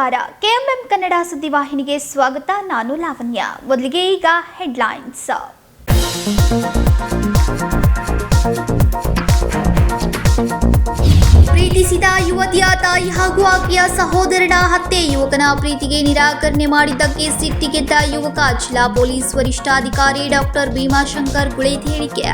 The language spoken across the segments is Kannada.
ನಮಸ್ಕಾರ. ಕೆಎಂಎಂ ಕನ್ನಡ ಸುದ್ದಿವಾಹಿನಿಗೆ ಸ್ವಾಗತ. ನಾನು ಲಾವಣ್ಯ. ಮೊದಲಿಗೆ ಈಗ ಹೆಡ್ಲೈನ್ಸ್. ಪ್ರೀತಿಸಿದ ಯುವತಿಯ ತಾಯಿ ಹಾಗೂ ಆಕೆಯ ಸಹೋದರನ ಹತ್ಯೆ. ಯುವಕನ ಪ್ರೀತಿಗೆ ನಿರಾಕರಣೆ ಮಾಡಿದ್ದಕ್ಕೆ ಸಿಟ್ಟಿಗೆದ್ದ ಯುವಕ. ಜಿಲ್ಲಾ ಪೊಲೀಸ್ ವರಿಷ್ಠಾಧಿಕಾರಿ ಡಾಕ್ಟರ್ ಭೀಮಾಶಂಕರ್ ಗುಳೇದ್ ಹೇಳಿಕೆ.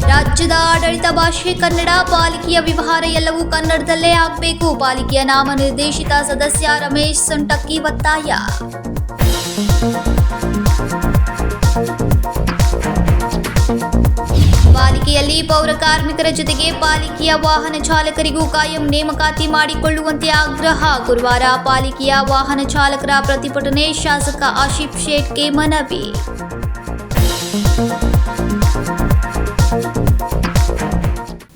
ರಾಜ್ಯದ ಆಡಳಿತ ಭಾಷೆ ಕನ್ನಡ. ಪಾಲಿಕೆಯ ವ್ಯವಹಾರ ಎಲ್ಲವೂ ಕನ್ನಡದಲ್ಲೇ ಆಗಬೇಕು. ಪಾಲಿಕೆಯ ನಾಮನಿರ್ದೇಶಿತ ಸದಸ್ಯ ರಮೇಶ್ ಸೊಂಟಕ್ಕಿ ಒತ್ತಾಯ. ಪಾಲಿಕೆಯಲ್ಲಿ ಪೌರ ಕಾರ್ಮಿಕರ ಜೊತೆಗೆ ಪಾಲಿಕೆಯ ವಾಹನ ಚಾಲಕರಿಗೂ ಕಾಯಂ ನೇಮಕಾತಿ ಮಾಡಿಕೊಳ್ಳುವಂತೆ ಆಗ್ರಹ. ಗುರುವಾರ ಪಾಲಿಕೆಯ ವಾಹನ ಚಾಲಕರ ಪ್ರತಿಭಟನೆ. ಶಾಸಕ ಆಶಿಫ್ ಶೇಟ್ಗೆ ಮನವಿ.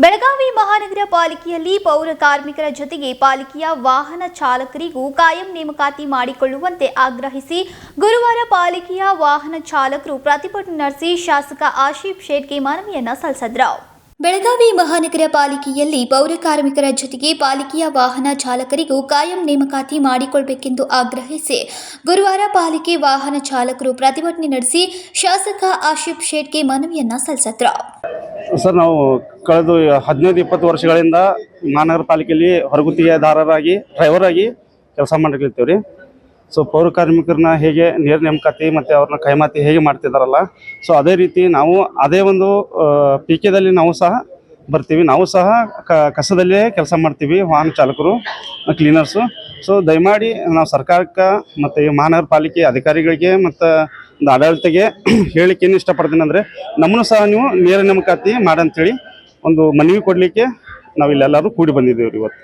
ಬೆಳಗಾವಿ ಮಹಾನಗರ ಪಾಲಿಕೆಯಲ್ಲಿ ಪೌರ ಕಾರ್ಮಿಕರ ಜೊತೆಗೆ ಪಾಲಿಕೆಯ ವಾಹನ ಚಾಲಕರಿಗೂ ಕಾಯಂ ನೇಮಕಾತಿ ಮಾಡಿಕೊಳ್ಳುವಂತೆ ಆಗ್ರಹಿಸಿ ಗುರುವಾರ ಪಾಲಿಕೆಯ ವಾಹನ ಚಾಲಕರು ಪ್ರತಿಭಟನೆ ನಡೆಸಿ ಶಾಸಕ ಆಶಿಫ್ ಶೇಟ್ಗೆ ಮನವಿಯನ್ನ ಸಲ್ಲಿಸಿದರು. ಬೆಳಗಾವಿ ಮಹಾನಗರ ಪಾಲಿಕೆಯಲ್ಲಿ ಪೌರ ಕಾರ್ಮಿಕರ ಜೊತೆಗೆ ಪಾಲಿಕೆಯ ವಾಹನ ಚಾಲಕರಿಗೂ ಕಾಯಂ ನೇಮಕಾತಿ ಮಾಡಿಕೊಳ್ಳಬೇಕೆಂದು ಆಗ್ರಹಿಸಿ ಗುರುವಾರ ಪಾಲಿಕೆ ವಾಹನ ಚಾಲಕರು ಪ್ರತಿಭಟನೆ ನಡೆಸಿ ಶಾಸಕ ಆಶಿಫ್ ಶೇಟ್ಗೆ ಮನವಿಯನ್ನ ಸಲ್ಲಿಸಿದರು. ಸರ್, ನಾವು ಕಳೆದ 15-20 ವರ್ಷಗಳಿಂದ ಮಹಾನಗರ ಪಾಲಿಕೆಯಲ್ಲಿ ಹೊರಗುತ್ತಿಗೆದಾರರಾಗಿ ಡ್ರೈವರ್ ಆಗಿ ಕೆಲಸ ಮಾಡಲಿರ್ತೀವಿ ರೀ. ಸೊ ಪೌರ ಕಾರ್ಮಿಕರನ್ನ ಹೇಗೆ ನೇರ ನೇಮಕಾತಿ ಮತ್ತು ಅವ್ರನ್ನ ಕೈಮಾತಿ ಹೇಗೆ ಮಾಡ್ತಿದ್ದಾರಲ್ಲ, ಸೊ ಅದೇ ರೀತಿ ನಾವು ಅದೇ ಒಂದು ಪಿಕೆದಲ್ಲಿ ನಾವು ಸಹ ಬರ್ತೀವಿ. ನಾವು ಸಹ ಕಸದಲ್ಲೇ ಕೆಲಸ ಮಾಡ್ತೀವಿ, ವಾಹನ ಚಾಲಕರು, ಕ್ಲೀನರ್ಸು. ಸೊ ದಯಮಾಡಿ ನಾವು ಸರ್ಕಾರಕ್ಕೆ ಮತ್ತು ಈ ಮಹಾನಗರ ಪಾಲಿಕೆ ಅಧಿಕಾರಿಗಳಿಗೆ ಮತ್ತು ಒಂದು ಆಡಳಿತಗೆ ಹೇಳಲಿಕ್ಕೆ ಏನು ಇಷ್ಟಪಡ್ತೀನಿ ಅಂದರೆ, ನಮ್ಮನ್ನು ಸಹ ನೀವು ನೇರ ನೇಮಕಾತಿ ಮಾಡಂತೇಳಿ ಒಂದು ಮನವಿ ಕೊಡಲಿಕ್ಕೆ ನಾವು ಇಲ್ಲೆಲ್ಲರೂ ಕೂಡಿ ಬಂದಿದ್ದೀವಿ ರೀ ಇವತ್ತು.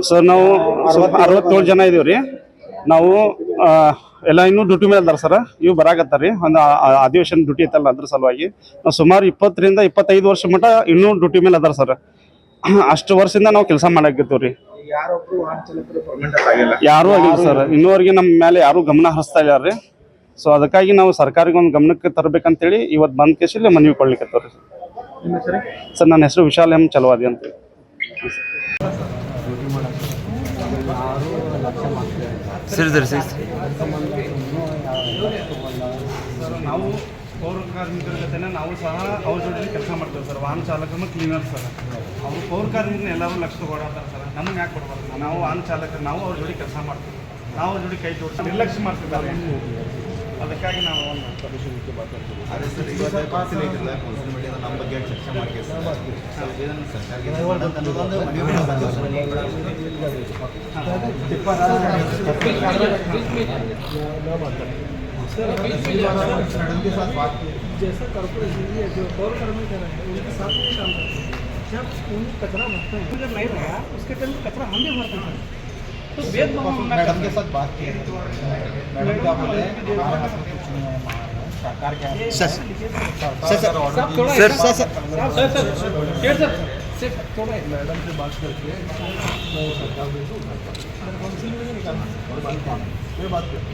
ಸರ್, ನಾವು 67 ಜನ ಇದ್ದೀವಿ ರೀ. ನಾವು ಎಲ್ಲ ಇನ್ನೂ ಡ್ಯೂಟಿ ಮೇಲೆ ಅದಾರ ಸರ್. ಇವು ಬರಾಕತ್ತಾರ ರೀ, ಒಂದು ಅಧಿವೇಶನ ಡ್ಯೂಟಿ ಐತಲ್ಲ, ಅದ್ರ ಸಲುವಾಗಿ ನಾವು ಸುಮಾರು 20-25 ವರ್ಷ ಮಟ್ಟ ಇನ್ನೂ ಡ್ಯೂಟಿ ಮೇಲೆ ಅದಾರ ಸರ್. ಅಷ್ಟು ವರ್ಷದಿಂದ ನಾವು ಕೆಲಸ ಮಾಡಾಕತ್ತೀವಿ ರೀ. ಯಾರೂ ಆಗಿಲ್ಲ ಸರ್, ಇನ್ನೂವರೆಗೆ ನಮ್ಮ ಮೇಲೆ ಯಾರೂ ಗಮನ ಹರಿಸ್ತಾ ಇಲ್ಲ ರೀ. ಸೊ ಅದಕ್ಕಾಗಿ ನಾವು ಸರ್ಕಾರಕ್ಕೆ ಒಂದು ಗಮನಕ್ಕೆ ತರಬೇಕಂತೇಳಿ ಇವತ್ತು ಬಂದ ಕೇಸಲ್ಲಿ ಮನವಿ ಕೊಡ್ಲಿಕ್ಕತ್ತವ್ರಿ ಸರ್. ನನ್ನ ಹೆಸರು ವಿಶಾಲ್ ಎಂ ಚಲವಾದಿ ಅಂತ. ನಾವು ಪೌರ ಕಾರ್ಮಿಕರ ಜೊತೆ ನಾವು ಸಹ ಅವ್ರ ಜೊತೆ ಕೆಲಸ ಮಾಡ್ತೇವೆ ಸರ್. ವಾಹನ ಚಾಲಕರು ಕ್ಲೀನರ್ ಸರ್. ಅವರು ಪೌರ ಕಾರ್ಮಿಕರನ್ನ ಎಲ್ಲರೂ ಲಕ್ಷ ಕೊಡತ್ತಾರೆ ಸರ್. ನಮಗೆ ಯಾಕೆ ಕೊಡ್ಬಾರ್ದು? ನಾವು ವಾಹನ ಚಾಲಕರು, ನಾವು ಅವ್ರ ಜೊತೆ ಕೆಲಸ ಮಾಡ್ತೀವಿ. ನಾವು ಅವ್ರ ಜೊತೆ ಕೈ ಜೋಡಿಸಿ ನಿರ್ಲಕ್ಷ್ಯ ಮಾಡ್ತಿದ್ದಾರೆ. ಅದಕ್ಕಾಗಿ ನಾವು ಒಂದು ಅದೇ ಸರ್, ನಮ್ಮ ಬಗ್ಗೆ ಚರ್ಚೆ ಮಾಡಿ जैसा कॉर्पोरेशन जो पौर कर्मचारी है उनके साथ में काम करते हैं. जब उन कचरा भरते हैं, जब नहीं रहा उसके टाइम कचरा हम भी भरते हैं. तो भेदभाव मैडम के साथ बात की है. मैडम क्या बोले, हमारे हाथ में कुछ नहीं है, सरकार क्या है. सर थोड़ा मैडम से बात करके सरकार में निकालना और बात करते.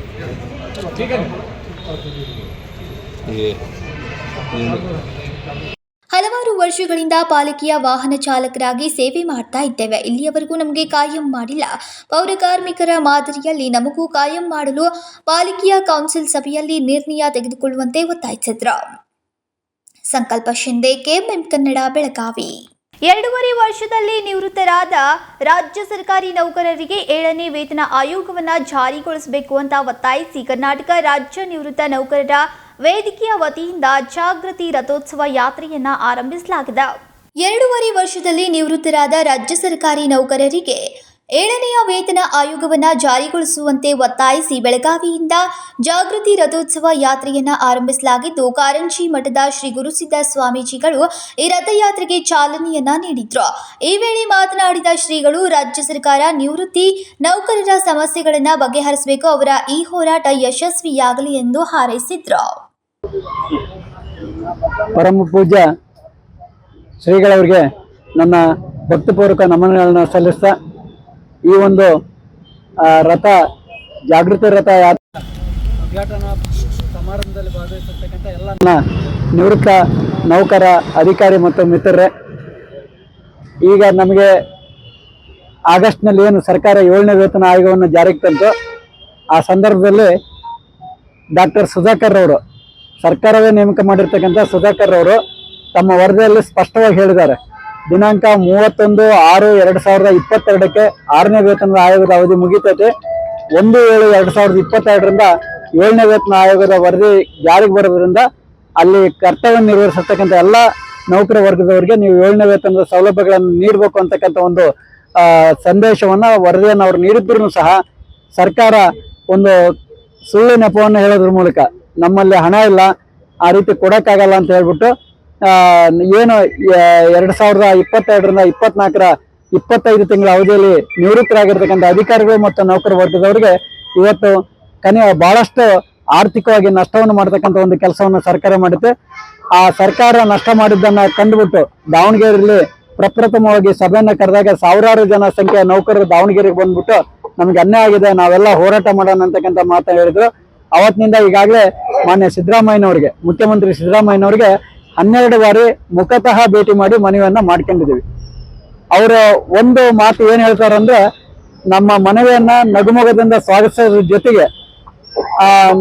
ठीक है. ಹಲವಾರು ವರ್ಷಗಳಿಂದ ಪಾಲಿಕೆಯ ವಾಹನ ಚಾಲಕರಾಗಿ ಸೇವೆ ಮಾಡ್ತಾ ಇದ್ದೇವೆ. ಇಲ್ಲಿಯವರೆಗೂ ನಮಗೆ ಕಾಯಂ ಮಾಡಿಲ್ಲ. ಪೌರ ಕಾರ್ಮಿಕರ ಮಾದರಿಯಲ್ಲಿ ನಮಗೂ ಕಾಯಂ ಮಾಡಲು ಪಾಲಿಕೆಯ ಕೌನ್ಸಿಲ್ ಸಭೆಯಲ್ಲಿ ನಿರ್ಣಯ ತೆಗೆದುಕೊಳ್ಳುವಂತೆ ಒತ್ತಾಯಿಸಿದ್ರು. ಸಂಕಲ್ಪ ಶಿಂದೆ, ಕೆಎಂಎಂ ಕನ್ನಡ, ಬೆಳಗಾವಿ. 2.5 ವರ್ಷದಲ್ಲಿ ನಿವೃತ್ತರಾದ ರಾಜ್ಯ ಸರ್ಕಾರಿ ನೌಕರರಿಗೆ 7ನೇ ವೇತನ ಆಯೋಗವನ್ನು ಜಾರಿಗೊಳಿಸಬೇಕು ಅಂತ ಒತ್ತಾಯಿಸಿ ಕರ್ನಾಟಕ ರಾಜ್ಯ ನಿವೃತ್ತ ನೌಕರರ ವೇದಿಕೆಯ ವತಿಯಿಂದ ಜಾಗೃತಿ ರಥೋತ್ಸವ ಯಾತ್ರೆಯನ್ನ ಆರಂಭಿಸಲಾಗಿದೆ. 2.5 ವರ್ಷದಲ್ಲಿ ನಿವೃತ್ತರಾದ ರಾಜ್ಯ ಸರ್ಕಾರಿ ನೌಕರರಿಗೆ 7ನೇ ವೇತನ ಆಯೋಗವನ್ನು ಜಾರಿಗೊಳಿಸುವಂತೆ ಒತ್ತಾಯಿಸಿ ಬೆಳಗಾವಿಯಿಂದ ಜಾಗೃತಿ ರಥೋತ್ಸವ ಯಾತ್ರೆಯನ್ನು ಆರಂಭಿಸಲಾಗಿದ್ದು, ಕಾರಂಜಿ ಮಠದ ಶ್ರೀ ಗುರುಸಿದ್ದ ಸ್ವಾಮೀಜಿಗಳು ಈ ರಥಯಾತ್ರೆಗೆ ಚಾಲನೆಯನ್ನ ನೀಡಿದ್ರು. ಈ ವೇಳೆ ಮಾತನಾಡಿದ ಶ್ರೀಗಳು, ರಾಜ್ಯ ಸರ್ಕಾರ ನಿವೃತ್ತಿ ನೌಕರರ ಸಮಸ್ಯೆಗಳನ್ನು ಬಗೆಹರಿಸಬೇಕು, ಅವರ ಈ ಹೋರಾಟ ಯಶಸ್ವಿಯಾಗಲಿ ಎಂದು ಹಾರೈಸಿದ್ರು. ಪರಮ ಪೂಜ್ಯ ಶ್ರೀಗಳವರಿಗೆ ನನ್ನ ಭಕ್ತಿಪೂರ್ವಕ ನಮನಗಳನ್ನು ಸಲ್ಲಿಸ್ತಾ ಈ ಒಂದು ರಥ ಜಾಗೃತಿ ರಥ ಉದ್ಘಾಟನಾ ಸಮಾರಂಭದಲ್ಲಿ ಭಾಗವಹಿಸಿರ್ತಕ್ಕಂಥ ಎಲ್ಲ ನಿವೃತ್ತ ನೌಕರ ಅಧಿಕಾರಿ ಮತ್ತು ಮಿತ್ರರೇ, ಈಗ ನಮಗೆ ಆಗಸ್ಟ್ನಲ್ಲಿ ಏನು ಸರ್ಕಾರ 7ನೇ ವೇತನ ಆಯೋಗವನ್ನು ಜಾರಿಗೆ ತಂತು, ಆ ಸಂದರ್ಭದಲ್ಲಿ ಡಾಕ್ಟರ್ ಸುಧಾಕರ್ ಅವರು, ಸರ್ಕಾರವೇ ನೇಮಕ ಮಾಡಿರ್ತಕ್ಕಂಥ ಸುಧಾಕರ್ ಅವರು ತಮ್ಮ ವರದಿಯಲ್ಲಿ ಸ್ಪಷ್ಟವಾಗಿ ಹೇಳಿದ್ದಾರೆ, ದಿನಾಂಕ 31/6/2022ಕ್ಕೆ 6ನೇ ವೇತನದ ಆಯೋಗದ ಅವಧಿ ಮುಗಿತೈತೆ. 1/7/2022ರಿಂದ 7ನೇ ವೇತನ ಆಯೋಗದ ವರದಿ ಜಾರಿಗೆ ಬರೋದ್ರಿಂದ ಅಲ್ಲಿ ಕರ್ತವ್ಯ ನಿರ್ವಹಿಸತಕ್ಕಂಥ ಎಲ್ಲ ನೌಕರ ವರ್ಗದವರಿಗೆ ನೀವು 7ನೇ ವೇತನದ ಸೌಲಭ್ಯಗಳನ್ನು ನೀಡಬೇಕು ಅಂತಕ್ಕಂಥ ಒಂದು ಸಂದೇಶವನ್ನ ವರದಿಯನ್ನು ಅವರು ನೀಡಿದ್ರು ಸಹ ಸರ್ಕಾರ ಒಂದು ಸುಳ್ಳು ನೆಪವನ್ನು ಹೇಳೋದ್ರ ಮೂಲಕ ನಮ್ಮಲ್ಲಿ ಹಣ ಇಲ್ಲ, ಆ ರೀತಿ ಕೊಡೋಕ್ಕಾಗಲ್ಲ ಅಂತ ಹೇಳ್ಬಿಟ್ಟು ಏನು 2022ರಿಂದ 24ರ 25 ತಿಂಗಳ ಅವಧಿಯಲ್ಲಿ ನಿವೃತ್ತರಾಗಿರ್ತಕ್ಕಂಥ ಅಧಿಕಾರಿಗಳು ಮತ್ತು ನೌಕರ ವರ್ಗದವರಿಗೆ ಇವತ್ತು ಬಹಳಷ್ಟು ಆರ್ಥಿಕವಾಗಿ ನಷ್ಟವನ್ನು ಮಾಡತಕ್ಕಂಥ ಒಂದು ಕೆಲಸವನ್ನು ಸರ್ಕಾರ ಮಾಡುತ್ತೆ. ಆ ಸರ್ಕಾರ ನಷ್ಟ ಮಾಡಿದ್ದನ್ನ ಕಂಡುಬಿಟ್ಟು ದಾವಣಗೆರೆಯಲ್ಲಿ ಪ್ರಪ್ರಥಮವಾಗಿ ಸಭೆಯನ್ನು ಕರೆದಾಗ ಸಾವಿರಾರು ಜನ ಸಂಖ್ಯೆಯ ನೌಕರರು ದಾವಣಗೆರೆಗೆ ಬಂದ್ಬಿಟ್ಟು ನಮ್ಗೆ ಅನ್ಯಾಯ ಆಗಿದೆ, ನಾವೆಲ್ಲ ಹೋರಾಟ ಮಾಡೋಣ ಅಂತಕ್ಕಂಥ ಮಾತು ಹೇಳಿದ್ರು. ಅವತ್ತಿನಿಂದ ಈಗಾಗಲೇ ಮಾನ್ಯ ಸಿದ್ದರಾಮಯ್ಯನವರಿಗೆ, ಮುಖ್ಯಮಂತ್ರಿ ಸಿದ್ದರಾಮಯ್ಯನವರಿಗೆ 12 ಬಾರಿ ಮುಖತಃ ಭೇಟಿ ಮಾಡಿ ಮನವಿಯನ್ನ ಮಾಡ್ಕೊಂಡಿದ್ದೀವಿ. ಅವರ ಒಂದು ಮಾತು ಏನ್ ಹೇಳ್ತಾರಂದ್ರೆ, ನಮ್ಮ ಮನವಿಯನ್ನ ನಗುಮೊಗದಿಂದ ಸ್ವಾಗತಿಸೋದ್ರ ಜೊತೆಗೆ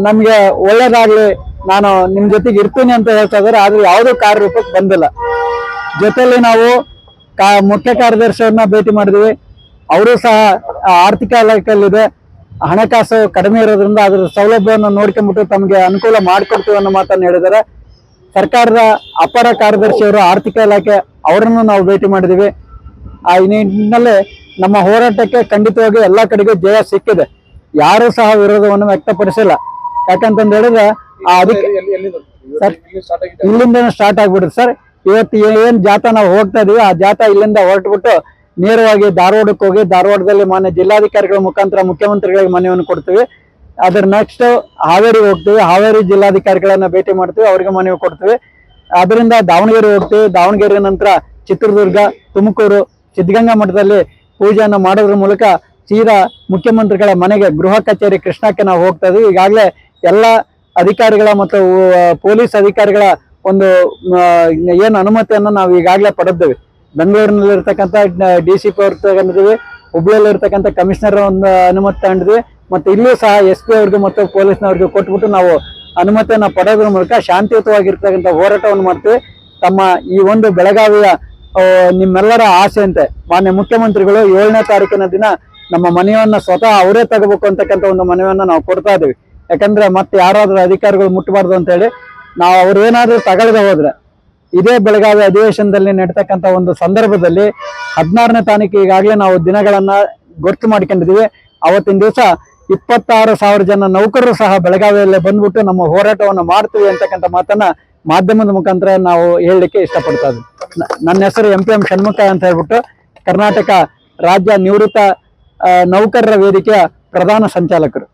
ನಮ್ಗೆ ಒಳ್ಳೇದಾಗ್ಲಿ, ನಾನು ನಿಮ್ ಜೊತೆಗೆ ಇರ್ತೀನಿ ಅಂತ ಹೇಳ್ತಾ ಇದಾರೆ. ಆದ್ರೆ ಯಾವುದೂ ಕಾರ್ಯರೂಪಕ್ಕೆ ಬಂದಿಲ್ಲ. ಜೊತೆಯಲ್ಲಿ ನಾವು ಮುಖ್ಯ ಕಾರ್ಯದರ್ಶಿಯವ್ರನ್ನ ಭೇಟಿ ಮಾಡಿದ್ವಿ. ಅವರು ಸಹ ಆರ್ಥಿಕ ಇಲಾಖೆಯಲ್ಲಿದೆ, ಹಣಕಾಸು ಕಡಿಮೆ ಇರೋದ್ರಿಂದ ಅದ್ರ ಸೌಲಭ್ಯವನ್ನು ನೋಡ್ಕೊಂಡ್ಬಿಟ್ಟು ತಮಗೆ ಅನುಕೂಲ ಮಾಡಿಕೊಡ್ತೀವಿ ಅನ್ನೋ ಮಾತನ್ನು ಹೇಳಿದ್ದಾರೆ. ಸರ್ಕಾರದ ಅಪರ ಕಾರ್ಯದರ್ಶಿಯವರು ಆರ್ಥಿಕ ಇಲಾಖೆ, ಅವರನ್ನು ನಾವು ಭೇಟಿ ಮಾಡಿದ್ದೀವಿ. ಆ ನಿಟ್ಟಿನಲ್ಲಿ ನಮ್ಮ ಹೋರಾಟಕ್ಕೆ ಖಂಡಿತವಾಗಿ ಎಲ್ಲ ಕಡೆಗೂ ಜಯ ಸಿಕ್ಕಿದೆ. ಯಾರು ಸಹ ವಿರೋಧವನ್ನು ವ್ಯಕ್ತಪಡಿಸಿಲ್ಲ. ಯಾಕಂತಂದು ಹೇಳಿದ್ರೆ ಇಲ್ಲಿಂದ ಸ್ಟಾರ್ಟ್ ಆಗ್ಬಿಡುತ್ತೆ ಸರ್. ಇವತ್ತು ಏನ್ ಜಾಥಾ ನಾವು ಹೋಗ್ತಾ ಇದೀವಿ, ಆ ಜಾಥಾ ಇಲ್ಲಿಂದ ಹೊರಟ್ಬಿಟ್ಟು ನೇರವಾಗಿ ಧಾರವಾಡಕ್ಕೆ ಹೋಗಿ, ಧಾರವಾಡದಲ್ಲಿ ಮಾನ್ಯ ಜಿಲ್ಲಾಧಿಕಾರಿಗಳ ಮುಖಾಂತರ ಮುಖ್ಯಮಂತ್ರಿಗಳಿಗೆ ಮನವಿಯನ್ನು ಕೊಡ್ತೀವಿ. ಅದ್ರ ನೆಕ್ಸ್ಟ್ ಹಾವೇರಿಗೆ ಹೋಗ್ತೀವಿ, ಹಾವೇರಿ ಜಿಲ್ಲಾಧಿಕಾರಿಗಳನ್ನ ಭೇಟಿ ಮಾಡ್ತೀವಿ, ಅವರಿಗೆ ಮನವಿ ಕೊಡ್ತೀವಿ. ಅದರಿಂದ ದಾವಣಗೆರೆ ಹೋಗ್ತೀವಿ, ದಾವಣಗೆರೆ ನಂತರ ಚಿತ್ರದುರ್ಗ, ತುಮಕೂರು, ಸಿದ್ಧಗಂಗಾ ಮಠದಲ್ಲಿ ಪೂಜೆಯನ್ನ ಮಾಡೋದ್ರ ಮೂಲಕ ಸೀದಾ ಮುಖ್ಯಮಂತ್ರಿಗಳ ಮನೆಗೆ, ಗೃಹ ಕಚೇರಿ ಕೃಷ್ಣಕ್ಕೆ ನಾವು ಹೋಗ್ತಾ ಇದೀವಿ. ಈಗಾಗಲೇ ಎಲ್ಲ ಅಧಿಕಾರಿಗಳ ಮತ್ತು ಪೊಲೀಸ್ ಅಧಿಕಾರಿಗಳ ಒಂದು ಏನು ಅನುಮತಿಯನ್ನು ನಾವು ಈಗಾಗಲೇ ಪಡೆದಿದ್ದೇವೆ. ಬೆಂಗಳೂರಿನಲ್ಲಿ ಇರ್ತಕ್ಕಂಥ DCP ಅವ್ರ ತಗೊಂಡಿದ್ದೀವಿ, ಹುಬ್ಳಿಯಲ್ಲಿ ಇರ್ತಕ್ಕಂಥ ಕಮಿಷನರ್ ಒಂದು ಅನುಮತಿ ತಗೊಂಡಿದ್ವಿ, ಮತ್ತೆ ಇಲ್ಲೂ ಸಹ SP ಅವ್ರಿಗೆ ಮತ್ತು ಪೊಲೀಸ್ನವ್ರಿಗೆ ಕೊಟ್ಬಿಟ್ಟು ನಾವು ಅನುಮತಿಯನ್ನು ಪಡೆಯೋದ್ರ ಮೂಲಕ ಶಾಂತಿಯುತವಾಗಿರ್ತಕ್ಕಂಥ ಹೋರಾಟವನ್ನು ಮಾಡ್ತೀವಿ. ತಮ್ಮ ಈ ಒಂದು ಬೆಳಗಾವಿಯ ನಿಮ್ಮೆಲ್ಲರ ಆಸೆಯಂತೆ ಮಾನ್ಯ ಮುಖ್ಯಮಂತ್ರಿಗಳು 7ನೇ ತಾರೀಕಿನ ದಿನ ನಮ್ಮ ಮನವಿಯನ್ನ ಸ್ವತಃ ಅವರೇ ತಗೋಬೇಕು ಅಂತಕ್ಕಂಥ ಒಂದು ಮನವಿಯನ್ನ ನಾವು ಕೊಡ್ತಾ ಇದೀವಿ. ಯಾಕಂದ್ರೆ ಮತ್ತೆ ಯಾರಾದ್ರೂ ಅಧಿಕಾರಿಗಳು ಮುಟ್ಟಬಾರ್ದು ಅಂತ ಹೇಳಿ ನಾವು ಅವ್ರು ಏನಾದ್ರೂ ತಗೊಳ್ಳದೆ ಹೋದ್ರೆ ಇದೇ ಬೆಳಗಾವಿ ಅಧಿವೇಶನದಲ್ಲಿ ನಡೀತಕ್ಕಂಥ ಒಂದು ಸಂದರ್ಭದಲ್ಲಿ 16ನೇ ತಾರೀಕು ಈಗಾಗಲೇ ನಾವು ದಿನಗಳನ್ನ ಗೊತ್ತು ಮಾಡ್ಕೊಂಡಿದೀವಿ. ಅವತ್ತಿನ ದಿವಸ 26,000 ಜನ ನೌಕರರು ಸಹ ಬೆಳಗಾವಿಯಲ್ಲೇ ಬಂದ್ಬಿಟ್ಟು ನಮ್ಮ ಹೋರಾಟವನ್ನು ಮಾಡ್ತೀವಿ ಅಂತಕ್ಕಂಥ ಮಾತನ್ನ ಮಾಧ್ಯಮದ ಮುಖಾಂತರ ನಾವು ಹೇಳಲಿಕ್ಕೆ ಇಷ್ಟಪಡ್ತಾ ಇದ್ವಿ. ನನ್ನ ಹೆಸರು MPM ಷಣ್ಮುಖ ಅಂತ ಹೇಳ್ಬಿಟ್ಟು ಕರ್ನಾಟಕ ರಾಜ್ಯ ನಿವೃತ್ತ ನೌಕರರ ವೇದಿಕೆಯ ಪ್ರಧಾನ ಸಂಚಾಲಕರು.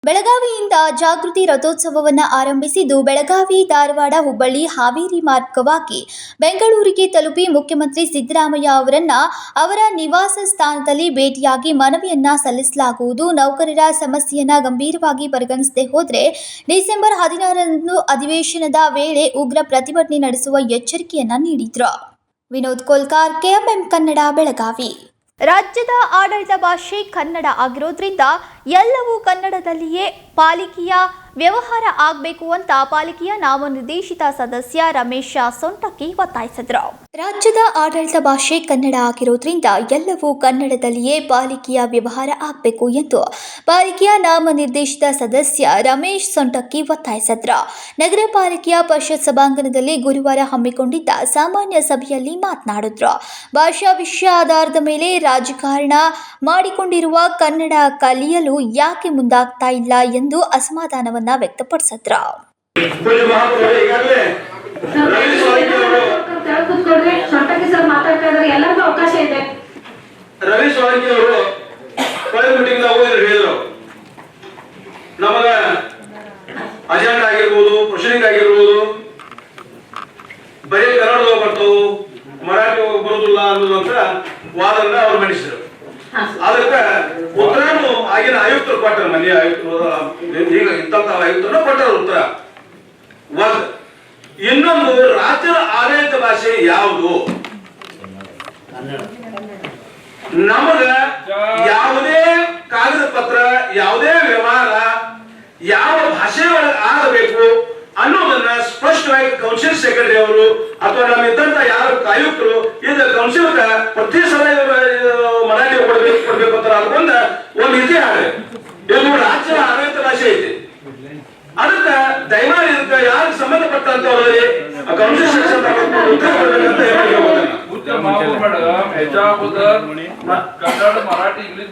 ಬೆಳಗಾವಿಯಿಂದ ಜಾಗೃತಿ ರಥೋತ್ಸವವನ್ನು ಆರಂಭಿಸಿದ್ದು ಬೆಳಗಾವಿ, ಧಾರವಾಡ, ಹುಬ್ಬಳ್ಳಿ, ಹಾವೇರಿ ಮಾರ್ಗವಾಗಿ ಬೆಂಗಳೂರಿಗೆ ತಲುಪಿ ಮುಖ್ಯಮಂತ್ರಿ ಸಿದ್ದರಾಮಯ್ಯ ಅವರನ್ನ ಅವರ ನಿವಾಸ ಸ್ಥಾನದಲ್ಲಿ ಭೇಟಿಯಾಗಿ ಮನವಿಯನ್ನ ಸಲ್ಲಿಸಲಾಗುವುದು. ನೌಕರರ ಸಮಸ್ಯೆಯನ್ನ ಗಂಭೀರವಾಗಿ ಪರಿಗಣಿಸದೆ ಹೋದರೆ ಡಿಸೆಂಬರ್ 16ರಂದು ಅಧಿವೇಶನದ ವೇಳೆ ಉಗ್ರ ಪ್ರತಿಭಟನೆ ನಡೆಸುವ ಎಚ್ಚರಿಕೆಯನ್ನ ನೀಡಿದ್ರು. ವಿನೋದ್ ಕೋಲ್ಕಾರ್, KMM ಕನ್ನಡ, ಬೆಳಗಾವಿ. ರಾಜ್ಯದ ಆಡಳಿತ ಭಾಷೆ ಕನ್ನಡ ಆಗಿರೋದ್ರಿಂದ ಎಲ್ಲವೂ ಕನ್ನಡದಲ್ಲಿಯೇ ಪಾಲಿಕೆಯ ವ್ಯವಹಾರ ಆಗಬೇಕು ಅಂತ ಪಾಲಿಕೆಯ ನಾಮನಿರ್ದೇಶಿತ ಸದಸ್ಯ ರಮೇಶ ಸೊಂಟಕ್ಕಿ ಒತ್ತಾಯಿಸಿದರು. ರಾಜ್ಯದ ಆಡಳಿತ ಭಾಷೆ ಕನ್ನಡ ಆಗಿರೋದ್ರಿಂದ ಎಲ್ಲವೂ ಕನ್ನಡದಲ್ಲಿಯೇ ಪಾಲಿಕೆಯ ವ್ಯವಹಾರ ಆಗಬೇಕು ಎಂದು ಪಾಲಿಕೆಯ ನಾಮನಿರ್ದೇಶಿತ ಸದಸ್ಯ ರಮೇಶ್ ಸೊಂಟಕ್ಕಿ ಒತ್ತಾಯಿಸಿದರು. ನಗರ ಪಾಲಿಕೆಯ ಪರಿಷತ್ ಸಭಾಂಗಣದಲ್ಲಿ ಗುರುವಾರ ಹಮ್ಮಿಕೊಂಡಿದ್ದ ಸಾಮಾನ್ಯ ಸಭೆಯಲ್ಲಿ ಮಾತನಾಡಿದ್ರು. ಭಾಷಾ ವಿಷಯ ಆಧಾರದ ಮೇಲೆ ರಾಜಕಾರಣ ಮಾಡಿಕೊಂಡಿರುವ ಕನ್ನಡ ಕಲಿಯಲು ಯಾಕೆ ಮುಂದಾಗ್ತಾ ಇಲ್ಲ ಎಂದು ಅಸಮಾಧಾನವನ್ನ ವ್ಯಕ್ತಪಡಿಸಿದ್ರು. ರವಿ ಸೋಲಂಕಿ ಅವರು ಕಳೆದ ಮೀಟಿಂಗ್ ಹೇಳಿದ್ರು, ನಮಗ ಅಜೆಂಡಾ ಆಗಿರ್ಬೋದು, ಕ್ವಶನಿಂಗ್ ಆಗಿರ್ಬೋದು, ಬರೀ ಕನ್ನಡದವು ಬರ್ತಾವು, ಮರಾಠಿ ಬರುದಿಲ್ಲ ಅನ್ನೋದಂತ ವಾದನ್ನ ಅವ್ರು ಮಂಡಿಸಿದ್ರು. ಅದಕ್ಕೆ ಉತ್ತರನು ಆಗಿನ ಆಯುಕ್ತರು ಕೊಟ್ಟರು, ಮನೆಯ ಆಯುಕ್ತರು ಈಗ ಇಂಥ ಆಯುಕ್ತರನ್ನ ಕೊಟ್ಟರು. ಉತ್ತರ ಒಂದು ಇನ್ನೊಂದು ರಾಜ್ಯದ ಆಡಳಿತ ಭಾಷೆ ಯಾವುದು? ನಮಗ ಯಾವುದೇ ಕಾಗದ ಪತ್ರ, ಯಾವುದೇ ವ್ಯವಹಾರ ಯಾವ ಭಾಷೆ ಒಳಗೆ ಆಗಬೇಕು ಅನ್ನೋದನ್ನ ಸ್ಪಷ್ಟವಾಗಿ ಕೌನ್ಸಿಲ್ ಸೆಕ್ರೆಟರಿ ಅವರು ಅಥವಾ ನಮ್ಮ ಇದ್ದಂತ ಯಾರು ಆಯುಕ್ತರು ಇದು ಕೌನ್ಸಿಲ್ ಪ್ರತಿ ಸಲ ಮರಾಠಿ ಕೊಡ್ಬೇಕು ಅಂತ ಅನ್ಕೊಂಡ ಒಂದು ಇತಿಹಾಸ. ಇದು ರಾಜ್ಯದ ಆಡಳಿತ ಭಾಷೆ ಐತಿ. ಅದಕ್ಕೆ ದಯಮಾಡಿ ಇದಕ್ಕೆ ಯಾರಿಗೆ ಸಂಬಂಧಪಟ್ಟಂತವರಲ್ಲಿ ಕೌನ್ಸಿಲ್ ಸೆಕ್ಷನ್ ಉತ್ತರ ಕೊಡ್ಬೇಕಂತ कन्नड़ मराठी इंग्लिश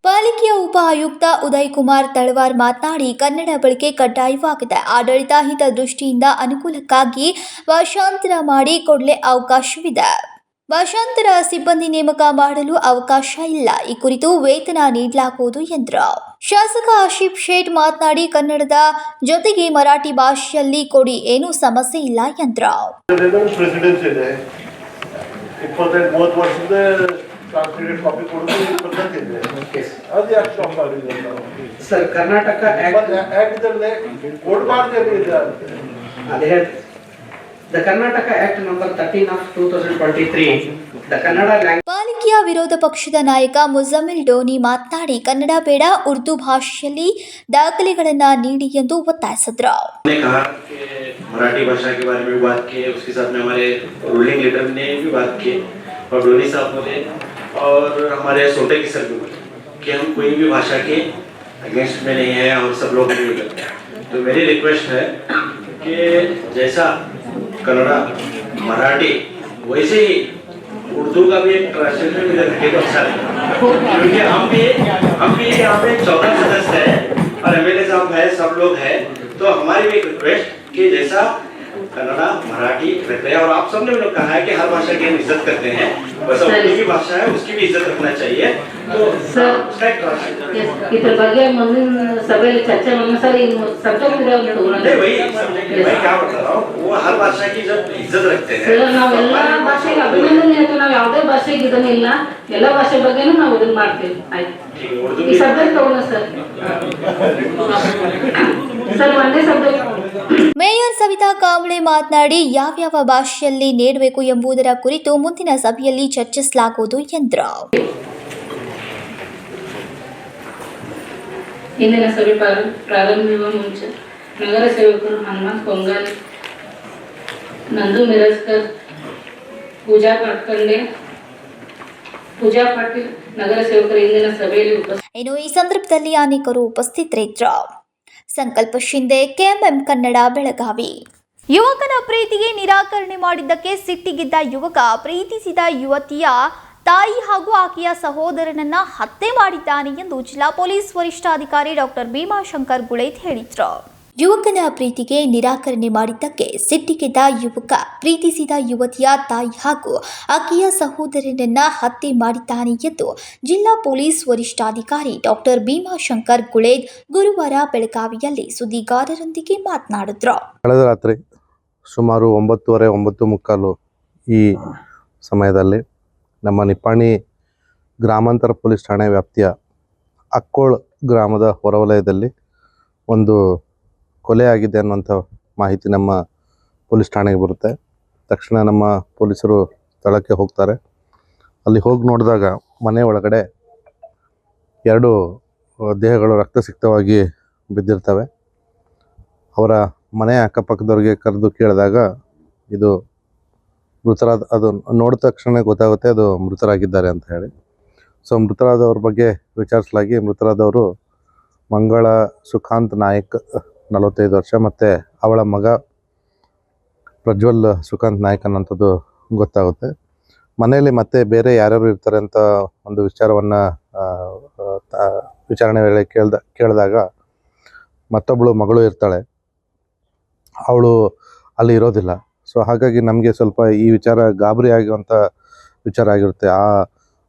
ಪಾಲಿಕೆಯ ಉಪ ಆಯುಕ್ತ ಉದಯ್ ಕುಮಾರ್ ತಳವಾರ್ ಮಾತನಾಡಿ, ಕನ್ನಡ ಬಳಕೆ ಕಡ್ಡಾಯವಾಗಿದೆ. ಆಡಳಿತ ಹಿತದೃಷ್ಟಿಯಿಂದ ಅನುಕೂಲಕ್ಕಾಗಿ ಭಾಷಾಂತರ ಮಾಡಿ ಕೊಡಲೇ ಅವಕಾಶವಿದೆ. ಭಾಷಾಂತರ ಸಿಬ್ಬಂದಿ ನೇಮಕ ಮಾಡಲು ಅವಕಾಶ ಇಲ್ಲ. ಈ ಕುರಿತು ವೇತನ ನೀಡಲಾಗುವುದು ಎಂದರು. ಶಾಸಕ ಆಶೀಫ್ ಶೇಟ್ ಮಾತನಾಡಿ, ಕನ್ನಡದ ಜೊತೆಗೆ ಮರಾಠಿ ಭಾಷೆಯಲ್ಲಿ ಕೊಡಿ, ಏನೂ ಸಮಸ್ಯೆ ಇಲ್ಲ ಎಂದರು. Sir, Karnataka The Karnataka Act number 13 of 2023, the Kannada language. ಪಾಲಿಕೆಯ ವಿರೋಧ ಪಕ್ಷದ ನಾಯಕ ಮುಜಮ್ಮಿಲ್ ಡೋನಿ ಮಾತನಾಡಿ, ಕನ್ನಡ ಬೇಡ, ಉರ್ದು ಭಾಷೆಯಲ್ಲಿ ದಾಖಲೆಗಳನ್ನು ನೀಡಿ ಎಂದು ಒತ್ತಾಯಿಸಿದರು. मराठी भाषा के बारे में भी बात की, उसके साथ में हमारे रूलिंग लीडर ने भी बात की और डोनी साहब बोले और हमारे सोटे की सर भी बोले कि हम कोई भी भाषा के अगेंस्ट में नहीं है और सब लोग नहीं करते हैं. तो मेरी रिक्वेस्ट है कि जैसा कन्नड़ा मराठी वैसे ही उर्दू का भी एक ट्रांसलेशन मिल रखे तो अच्छा लगेगा, क्योंकि हम भी यहाँ पे 14 सदस्य है और एमएलए साहब है, सब लोग हैं. तो हमारी भी एक रिक्वेस्ट कि जैसा कन्नड़ा मराठी रख रहे हैं और आप सबने भी लोग कहा है कि हर भाषा की हम इज्जत करते हैं, वैसा उर्दू की भाषा है उसकी भी इज्जत रखना चाहिए. तो इतर ಬಗ್ಗೆ ಮುಂದಿನ ಸಭೆಯಲ್ಲಿ ಚರ್ಚೆ ಮಾಡೋಣ ಸರ್. ಈ ಸಬ್ಜೆಕ್ಟ್ ಇದೆ ಅಂತ नहीं वही मैं क्या बता रहा हूँ, वो हर भाषा की जब इज्जत रखते हैं. ಸರ್, ನಾವು ಎಲ್ಲ ಭಾಷೆಗೆ ಅಭಿನಂದನೆ ಹೇಳ್ತೀವಿ. ನಾವು ಯಾವುದೇ ಭಾಷೆಗೆ ಇದನ್ನಿಲ್ಲ, ಎಲ್ಲ ಭಾಷೆ ಬಗ್ಗೆನೂ ನಾವು ಇದನ್ನ ಮಾಡ್ತೀವಿ. ಆಯ್ತು, ಈ ಸಬ್ಜೆಕ್ಟ್ ತಗೋಣ ಸರ್. ಸರ್, ಒಂದೇ ಸಬ್ಜೆಕ್ಟ್. ಮೇಯರ್ ಸವಿತಾ ಕಾಂಬ್ಳೆ ಮಾತನಾಡಿ, ಯಾವ್ಯಾವ ಭಾಷೆಯಲ್ಲಿ ನೀಡಬೇಕು ಎಂಬುದರ ಕುರಿತು ಮುಂದಿನ ಸಭೆಯಲ್ಲಿ ಚರ್ಚಿಸಲಾಗುವುದು ಎಂದರು. ಇಂದಿನ ಸಭೆ ಪ್ರಾರಂಭಿಸುವ ಮುಂಚೆ ನಗರ ಸೇವಕರು ಹನುಮಂತ್ ಪೊಂಗಲ್, ನಂದು ಮಿರಜ್ಕರ್, ಪೂಜಾ ಪಾಟೀಲ್ ನಗರ ಸೇವಕರು ಇಂದಿನ ಸಭೆಯಲ್ಲಿ ಇನ್ನು ಈ ಸಂದರ್ಭದಲ್ಲಿ ಅನೇಕರು ಉಪಸ್ಥಿತರಿದ್ದರು. ಸಂಕಲ್ಪ ಶಿಂದೆ, ಕೆಎಂಎಂ ಕನ್ನಡ, ಬೆಳಗಾವಿ. ಯುವಕನ ಪ್ರೀತಿಗೆ ನಿರಾಕರಣೆ ಮಾಡಿದ್ದಕ್ಕೆ ಸಿಟ್ಟಿಗಿದ್ದ ಯುವಕ ಪ್ರೀತಿಸಿದ ಯುವತಿಯ ತಾಯಿ ಹಾಗೂ ಆಕೆಯ ಸಹೋದರನನ್ನ ಹತ್ಯೆ ಮಾಡಿದ್ದಾನೆ ಎಂದು ಜಿಲ್ಲಾ ಪೊಲೀಸ್ ವರಿಷ್ಠಾಧಿಕಾರಿ ಡಾಕ್ಟರ್ ಭೀಮಾಶಂಕರ್ ಗುಳೇದ್ ಹೇಳಿದರು. ಯುವಕನ ಪ್ರೀತಿಗೆ ನಿರಾಕರಣೆ ಮಾಡಿದ್ದಕ್ಕೆ ಸಿಟ್ಟಿಗೆದ್ದ ಯುವಕ ಪ್ರೀತಿಸಿದ ಯುವತಿಯ ತಾಯಿ ಹಾಗೂ ಆಕೆಯ ಸಹೋದರನನ್ನ ಹತ್ಯೆ ಮಾಡಿದ್ದಾನೆ ಎಂದು ಜಿಲ್ಲಾ ಪೊಲೀಸ್ ವರಿಷ್ಠಾಧಿಕಾರಿ ಡಾಕ್ಟರ್ ಭೀಮಾಶಂಕರ್ ಗುಳೇದ್ ಗುರುವಾರ ಬೆಳಗಾವಿಯಲ್ಲಿ ಸುದ್ದಿಗಾರರೊಂದಿಗೆ ಮಾತನಾಡಿದರು. ಕಳೆದ ರಾತ್ರಿ ಸುಮಾರು 9:30-9:45 ಈ ಸಮಯದಲ್ಲಿ ನಮ್ಮ ನಿಪ್ಪಾಣಿ ಗ್ರಾಮಾಂತರ ಪೊಲೀಸ್ ಠಾಣೆ ವ್ಯಾಪ್ತಿಯ ಅಕ್ಕೋಳ್ ಗ್ರಾಮದ ಹೊರವಲಯದಲ್ಲಿ ಒಂದು ಕೊಲೆ ಆಗಿದೆ ಅನ್ನುವಂಥ ಮಾಹಿತಿ ನಮ್ಮ ಪೊಲೀಸ್ ಠಾಣೆಗೆ ಬರುತ್ತೆ. ತಕ್ಷಣ ನಮ್ಮ ಪೊಲೀಸರು ಸ್ಥಳಕ್ಕೆ ಹೋಗ್ತಾರೆ. ಅಲ್ಲಿ ಹೋಗಿ ನೋಡಿದಾಗ ಮನೆ ಒಳಗಡೆ 2 ದೇಹಗಳು ರಕ್ತಸಿಕ್ತವಾಗಿ ಬಿದ್ದಿರ್ತವೆ. ಅವರ ಮನೆಯ ಅಕ್ಕಪಕ್ಕದವ್ರಿಗೆ ಕರೆದು ಕೇಳಿದಾಗ ಇದು ಅದು ನೋಡಿದ ತಕ್ಷಣ ಗೊತ್ತಾಗುತ್ತೆ ಅದು ಮೃತರಾಗಿದ್ದಾರೆ ಅಂತ ಹೇಳಿ. ಸೊ ಮೃತರಾದವ್ರ ಬಗ್ಗೆ ವಿಚಾರಿಸಲಾಗಿ ಮೃತರಾದವರು ಮಂಗಳ ಸುಖಾಂತ್ ನಾಯಕ್ 45 ವರ್ಷ ಮತ್ತು ಅವಳ ಮಗ ಪ್ರಜ್ವಲ್ ಸುಖಾಂತ್ ನಾಯಕ್ ಅನ್ನೋಂಥದ್ದು ಗೊತ್ತಾಗುತ್ತೆ. ಮನೆಯಲ್ಲಿ ಮತ್ತೆ ಬೇರೆ ಯಾರ್ಯಾರು ಇರ್ತಾರೆ ಅಂತ ಒಂದು ವಿಚಾರಣೆ ವೇಳೆ ಕೇಳಿದಾಗ ಮತ್ತೊಬ್ಬಳು ಮಗಳು ಇರ್ತಾಳೆ, ಅವಳು ಅಲ್ಲಿ ಇರೋದಿಲ್ಲ. ಸೊ ಹಾಗಾಗಿ ನಮಗೆ ಸ್ವಲ್ಪ ಈ ವಿಚಾರ ಗಾಬರಿ ಆಗುವಂಥ ವಿಚಾರ ಆಗಿರುತ್ತೆ. ಆ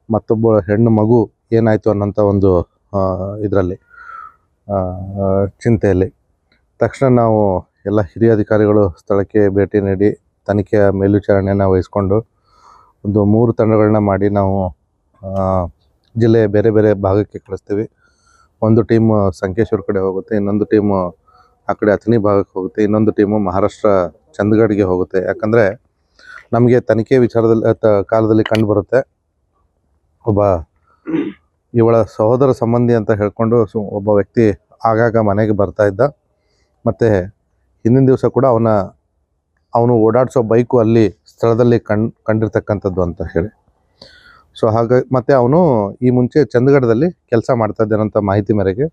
ಮತ್ತೊಬ್ಬ ಹೆಣ್ಣು ಮಗು ಏನಾಯಿತು ಅನ್ನೋಂಥ ಒಂದು ಇದರಲ್ಲಿ ಚಿಂತೆಯಲ್ಲಿ ತಕ್ಷಣ ನಾವು ಎಲ್ಲ ಹಿರಿಯ ಅಧಿಕಾರಿಗಳು ಸ್ಥಳಕ್ಕೆ ಭೇಟಿ ನೀಡಿ ತನಿಖೆಯ ಮೇಲ್ವಿಚಾರಣೆಯನ್ನು ವಹಿಸ್ಕೊಂಡು ಒಂದು 3 ತಂಡಗಳನ್ನ ಮಾಡಿ ನಾವು ಜಿಲ್ಲೆಯ ಬೇರೆ ಬೇರೆ ಭಾಗಕ್ಕೆ ಕಳಿಸ್ತೀವಿ. ಒಂದು ಟೀಮ್ ಸಂಕೇಶ್ವರ ಕಡೆ ಹೋಗುತ್ತೆ, ಇನ್ನೊಂದು ಟೀಮು ಆ ಕಡೆ ಅಥಣಿ ಭಾಗಕ್ಕೆ ಹೋಗುತ್ತೆ, ಇನ್ನೊಂದು ಟೀಮು ಮಹಾರಾಷ್ಟ್ರ ಚಂದಗಢ್ಗೆ ಹೋಗುತ್ತೆ. ಯಾಕಂದರೆ ನಮಗೆ ತನಿಖೆ ವಿಚಾರದಲ್ಲಿ ಕಾಲದಲ್ಲಿ ಕಂಡು ಬರುತ್ತೆ, ಒಬ್ಬ ಇವಳ ಸಹೋದರ ಸಂಬಂಧಿ ಅಂತ ಹೇಳ್ಕೊಂಡು ಒಬ್ಬ ವ್ಯಕ್ತಿ ಆಗಾಗ ಮನೆಗೆ ಬರ್ತಾ ಇದ್ದ. ಮತ್ತು ಹಿಂದಿನ ದಿವಸ ಕೂಡ ಅವನು ಓಡಾಡಿಸೋ ಬೈಕು ಅಲ್ಲಿ ಸ್ಥಳದಲ್ಲಿ ಕಂಡಿರ್ತಕ್ಕಂಥದ್ದು ಅಂತ ಹೇಳಿ. ಸೊ ಹಾಗಾಗಿ ಮತ್ತು ಅವನು ಈ ಮುಂಚೆ ಚಂದಗಢದಲ್ಲಿ ಕೆಲಸ ಮಾಡ್ತಾ ಇದ್ದಾನಂಥ ಮಾಹಿತಿ ಮೇರೆಗೆ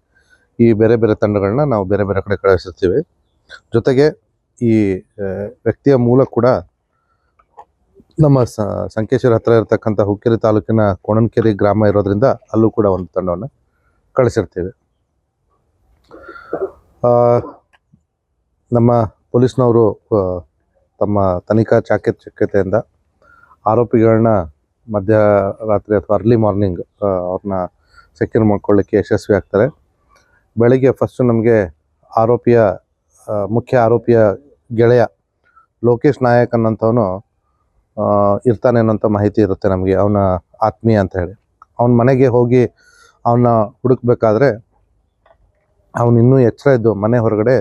ಈ ಬೇರೆ ಬೇರೆ ತಂಡಗಳನ್ನ ನಾವು ಬೇರೆ ಬೇರೆ ಕಡೆ ಕಳಿಸಿರ್ತೀವಿ. ಜೊತೆಗೆ ಈ ವ್ಯಕ್ತಿಯ ಮೂಲ ಕೂಡ ನಮ್ಮ ಸಂಕೇಶ್ವರ ಹತ್ತಿರ ಇರತಕ್ಕಂಥ ಹುಕ್ಕೇರಿ ತಾಲೂಕಿನ ಕೋಣನಕೆರೆ ಗ್ರಾಮ ಇರೋದ್ರಿಂದ ಅಲ್ಲೂ ಕೂಡ ಒಂದು ತಂಡವನ್ನು ಕಳಿಸಿರ್ತೀವಿ. ನಮ್ಮ ಪೊಲೀಸ್ನವರು ತಮ್ಮ ತನಿಖಾ ಚಾಕಚಕ್ಯತೆಯಿಂದ ಆರೋಪಿಗಳನ್ನ ಮಧ್ಯರಾತ್ರಿ ಅಥವಾ ಅರ್ಲಿ ಮಾರ್ನಿಂಗ್ ಅವ್ರನ್ನ ಸೆಕ್ಯೂರ್ ಮಾಡ್ಕೊಳ್ಳಿಕ್ಕೆ ಯಶಸ್ವಿ ಆಗ್ತಾರೆ. ಬೆಳಗ್ಗೆ ಫಸ್ಟು ನಮಗೆ ಮುಖ್ಯ ಆರೋಪಿಯ ಗೆಳೆಯ ಲೋಕೇಶ್ ನಾಯಕ್ ಅನ್ನೋಂಥವನು ಇರ್ತಾನೆ ಅನ್ನೋಂಥ ಮಾಹಿತಿ ಇರುತ್ತೆ ನಮಗೆ, ಅವನ ಆತ್ಮೀಯ ಅಂತ ಹೇಳಿ. ಅವನ ಮನೆಗೆ ಹೋಗಿ ಅವನ್ನ ಹುಡುಕ್ಬೇಕಾದ್ರೆ ಅವನು ಇನ್ನೂ ಎಚ್ಚರ ಇದ್ದು ಮನೆ ಹೊರಗಡೆ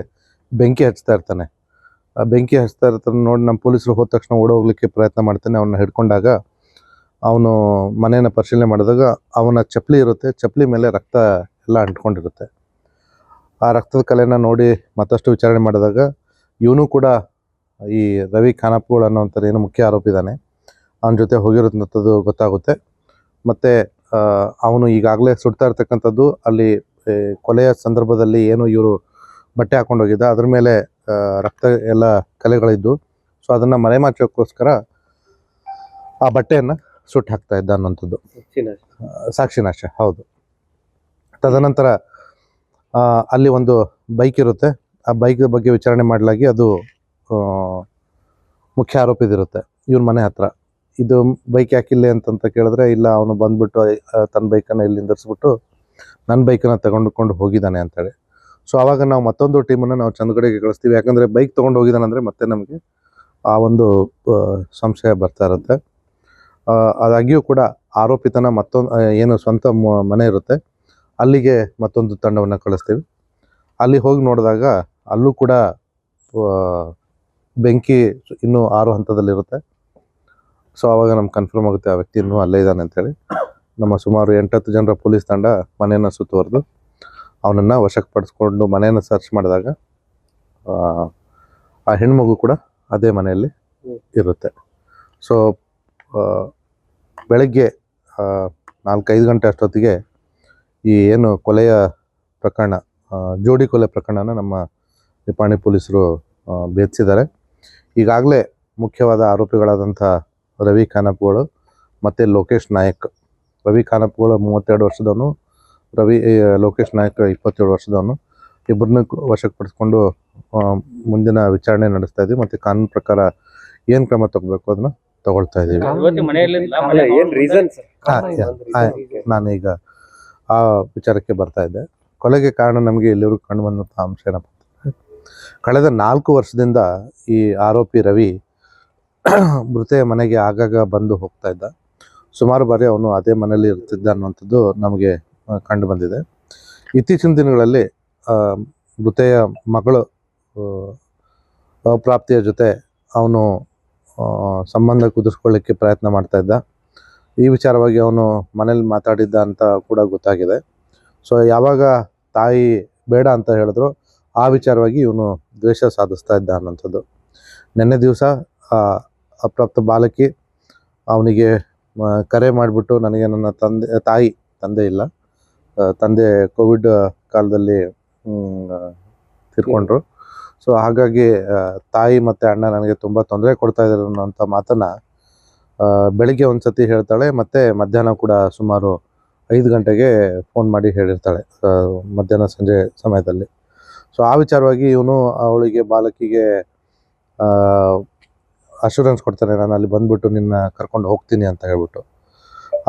ಬೆಂಕಿ ಹಚ್ತಾ ಇರ್ತಾನೆ. ಆ ಬೆಂಕಿ ಹಚ್ತಾ ಇರ್ತಾನೆ ನೋಡಿ ನಮ್ಮ ಪೊಲೀಸರು ಹೋದ ತಕ್ಷಣ ಓಡೋಗ್ಲಿಕ್ಕೆ ಪ್ರಯತ್ನ ಮಾಡ್ತಾನೆ. ಅವನ್ನ ಹಿಡ್ಕೊಂಡಾಗ ಅವನು ಮನೆಯನ್ನು ಪರಿಶೀಲನೆ ಮಾಡಿದಾಗ ಅವನ ಚಪ್ಪಲಿ ಇರುತ್ತೆ, ಚಪ್ಪಲಿ ಮೇಲೆ ರಕ್ತ ಎಲ್ಲ ಅಂಟ್ಕೊಂಡಿರುತ್ತೆ. ಆ ರಕ್ತದ ಕಲೆನ ನೋಡಿ ಮತ್ತಷ್ಟು ವಿಚಾರಣೆ ಮಾಡಿದಾಗ ಇವನು ಕೂಡ ಈ ರವಿ ಖಾನಾಪುರ್ ಅನ್ನೋಂಥದ್ದು ಏನು ಮುಖ್ಯ ಆರೋಪಿ ಇದ್ದಾನೆ, ಅವನ ಜೊತೆ ಹೋಗಿರೋಂಥದ್ದು ಗೊತ್ತಾಗುತ್ತೆ. ಮತ್ತು ಅವನು ಈಗಾಗಲೇ ಸುಡ್ತಾ ಇರ್ತಕ್ಕಂಥದ್ದು ಅಲ್ಲಿ ಕೊಲೆಯ ಸಂದರ್ಭದಲ್ಲಿ ಏನು ಇವರು ಬಟ್ಟೆ ಹಾಕೊಂಡು ಹೋಗಿದ್ದ ಅದ್ರ ಮೇಲೆ ರಕ್ತ ಎಲ್ಲ ಕಲೆಗಳಿದ್ದು. ಸೊ ಅದನ್ನು ಮರೆಮಾಚೋಕ್ಕೋಸ್ಕರ ಆ ಬಟ್ಟೆಯನ್ನು ಸುಟ್ಟು ಹಾಕ್ತಾ ಇದ್ದ ಅನ್ನೋಂಥದ್ದು ಸಾಕ್ಷಿನಾಶ. ಹೌದು. ತದನಂತರ ಅಲ್ಲಿ ಒಂದು ಬೈಕ್ ಇರುತ್ತೆ, ಆ ಬೈಕ್ ಬಗ್ಗೆ ವಿಚಾರಣೆ ಮಾಡಲಾಗಿ ಅದು ಮುಖ್ಯ ಆರೋಪಿದಿರುತ್ತೆ ಇವ್ರ ಮನೆ ಹತ್ರ. ಇದು ಬೈಕ್ ಯಾಕಿಲ್ಲ ಅಂತಂತ ಕೇಳಿದ್ರೆ, ಇಲ್ಲ ಅವನು ಬಂದ್ಬಿಟ್ಟು ತನ್ನ ಬೈಕನ್ನು ಇಲ್ಲಿ ನಿಂದಿರಿಸ್ಬಿಟ್ಟು ನನ್ನ ಬೈಕನ್ನು ತಗೊಂಡುಕೊಂಡು ಹೋಗಿದ್ದಾನೆ ಅಂತೇಳಿ. ಸೊ ಆವಾಗ ನಾವು ಮತ್ತೊಂದು ಟೀಮನ್ನು ನಾವು ಚಂದಗಢಗೆ ಕಳಿಸ್ತೀವಿ. ಯಾಕಂದರೆ ಬೈಕ್ ತೊಗೊಂಡು ಹೋಗಿದ್ದಾನಂದರೆ ಮತ್ತೆ ನಮಗೆ ಆ ಒಂದು ಸಂಶಯ ಬರ್ತಾ ಇರುತ್ತೆ. ಆದಾಗ್ಯೂ ಕೂಡ ಆರೋಪಿತನ ಏನು ಸ್ವಂತ ಮನೆ ಇರುತ್ತೆ ಅಲ್ಲಿಗೆ ಮತ್ತೊಂದು ತಂಡವನ್ನು ಕಳಿಸ್ತೀವಿ. ಅಲ್ಲಿ ಹೋಗಿ ನೋಡಿದಾಗ ಅಲ್ಲೂ ಕೂಡ ಬೆಂಕಿ ಇನ್ನೂ 6 ಹಂತದಲ್ಲಿರುತ್ತೆ. ಸೊ ಆವಾಗ ನಮ್ಗೆ ಕನ್ಫರ್ಮ್ ಆಗುತ್ತೆ ಆ ವ್ಯಕ್ತಿ ಇನ್ನೂ ಅಲ್ಲೇ ಇದ್ದಾನೆ ಅಂತೇಳಿ. ನಮ್ಮ ಸುಮಾರು 8-10 ಜನರ ಪೊಲೀಸ್ ತಂಡ ಮನೆಯನ್ನು ಸುತ್ತುವರೆದು ಅವನನ್ನು ವಶಪಡಿಸ್ಕೊಂಡು ಮನೆಯನ್ನು ಸರ್ಚ್ ಮಾಡಿದಾಗ ಆ ಹೆಣ್ಮಗು ಕೂಡ ಅದೇ ಮನೆಯಲ್ಲಿ ಇರುತ್ತೆ. ಸೊ ಬೆಳಗ್ಗೆ 4-5 ಗಂಟೆ ಅಷ್ಟೊತ್ತಿಗೆ ಈ ಏನು ಕೊಲೆಯ ಪ್ರಕರಣ, ಜೋಡಿ ಕೊಲೆ ಪ್ರಕರಣನ ನಮ್ಮ ನಿಪ್ಪಾಣಿ ಪೊಲೀಸರು ಭೇದಿಸಿದ್ದಾರೆ. ಈಗಾಗಲೇ ಮುಖ್ಯವಾದ ಆರೋಪಿಗಳಾದಂಥ ರವಿ ಖಾನಾಪುರ್ ಮತ್ತು ಲೋಕೇಶ್ ನಾಯಕ್. ರವಿ ಖಾನಾಪುರ್ 32 ವರ್ಷದವನು, ಲೋಕೇಶ್ ನಾಯಕ್ 27 ವರ್ಷದವನು. ಇಬ್ಬರನ್ನ ವಶಕ್ಕೆ ಪಡಿಸ್ಕೊಂಡು ಮುಂದಿನ ವಿಚಾರಣೆ ನಡೆಸ್ತಾ ಇದ್ದೀವಿ. ಮತ್ತು ಕಾನೂನು ಪ್ರಕಾರ ಏನು ಕ್ರಮ ತಗೋಬೇಕು ಅದನ್ನು ತಗೊಳ್ತಾ ಇದ್ದೀವಿ. ನಾನೀಗ ಆ ವಿಚಾರಕ್ಕೆ ಬರ್ತಾ ಇದ್ದೆ. ಕೊಲೆಗೆ ಕಾರಣ ನಮಗೆ ಇಲ್ಲಿವರೆಗೂ ಕಂಡು ಬಂದಂಥ ಅಂಶ ಏನಪ್ಪ ಅಂತಂದರೆ, ಕಳೆದ 4 ವರ್ಷದಿಂದ ಈ ಆರೋಪಿ ರವಿ ಮೃತೆಯ ಮನೆಗೆ ಆಗಾಗ ಬಂದು ಹೋಗ್ತಾ ಇದ್ದ. ಸುಮಾರು ಬಾರಿ ಅವನು ಅದೇ ಮನೆಯಲ್ಲಿ ಇರ್ತಿದ್ದ ಅನ್ನುವಂಥದ್ದು ನಮಗೆ ಕಂಡು ಬಂದಿದೆ. ಇತ್ತೀಚಿನ ದಿನಗಳಲ್ಲಿ ಮೃತೆಯ ಮಗಳು ಅಪ್ರಾಪ್ತಿಯ ಜೊತೆ ಅವನು ಸಂಬಂಧ ಕುದಿಸ್ಕೊಳ್ಳಿಕ್ಕೆ ಪ್ರಯತ್ನ ಮಾಡ್ತಾ ಇದ್ದ. ಈ ವಿಚಾರವಾಗಿ ಅವನು ಮನೇಲಿ ಮಾತಾಡಿದ್ದ ಅಂತ ಕೂಡ ಗೊತ್ತಾಗಿದೆ. ಸೊ ಯಾವಾಗ ತಾಯಿ ಬೇಡ ಅಂತ ಹೇಳಿದ್ರು ಆ ವಿಚಾರವಾಗಿ ಇವನು ದ್ವೇಷ ಸಾಧಿಸ್ತಾ ಇದ್ದ ಅನ್ನೋಂಥದ್ದು. ನಿನ್ನೆ ದಿವಸ ಅಪ್ರಾಪ್ತ ಬಾಲಕಿ ಅವನಿಗೆ ಕರೆ ಮಾಡಿಬಿಟ್ಟು, ನನಗೆ ನನ್ನ ತಂದೆ ಇಲ್ಲ, ತಂದೆ ಕೋವಿಡ್ ಕಾಲದಲ್ಲಿ ತೀರ್ಕೊಂಡ್ರು. ಸೊ ಹಾಗಾಗಿ ತಾಯಿ ಮತ್ತು ಅಣ್ಣ ನನಗೆ ತುಂಬ ತೊಂದರೆ ಕೊಡ್ತಾ ಇದ್ದಾರೆ ಅನ್ನೋಂಥ ಮಾತನ್ನು ಬೆಳಿಗ್ಗೆ ಒಂದು ಸತಿ ಹೇಳ್ತಾಳೆ, ಮತ್ತು ಮಧ್ಯಾಹ್ನ ಕೂಡ ಸುಮಾರು 5 ಗಂಟೆಗೆ ಫೋನ್ ಮಾಡಿ ಹೇಳಿರ್ತಾಳೆ, ಮಧ್ಯಾಹ್ನ ಸಂಜೆ ಸಮಯದಲ್ಲಿ. ಸೊ ಆ ವಿಚಾರವಾಗಿ ಇವನು ಅವಳಿಗೆ ಬಾಲಕಿಗೆ ಅಶ್ಯೂರೆನ್ಸ್ ಕೊಡ್ತಾನೆ, ನಾನು ಅಲ್ಲಿ ಬಂದುಬಿಟ್ಟು ನಿನ್ನ ಕರ್ಕೊಂಡು ಹೋಗ್ತೀನಿ ಅಂತ ಹೇಳ್ಬಿಟ್ಟು.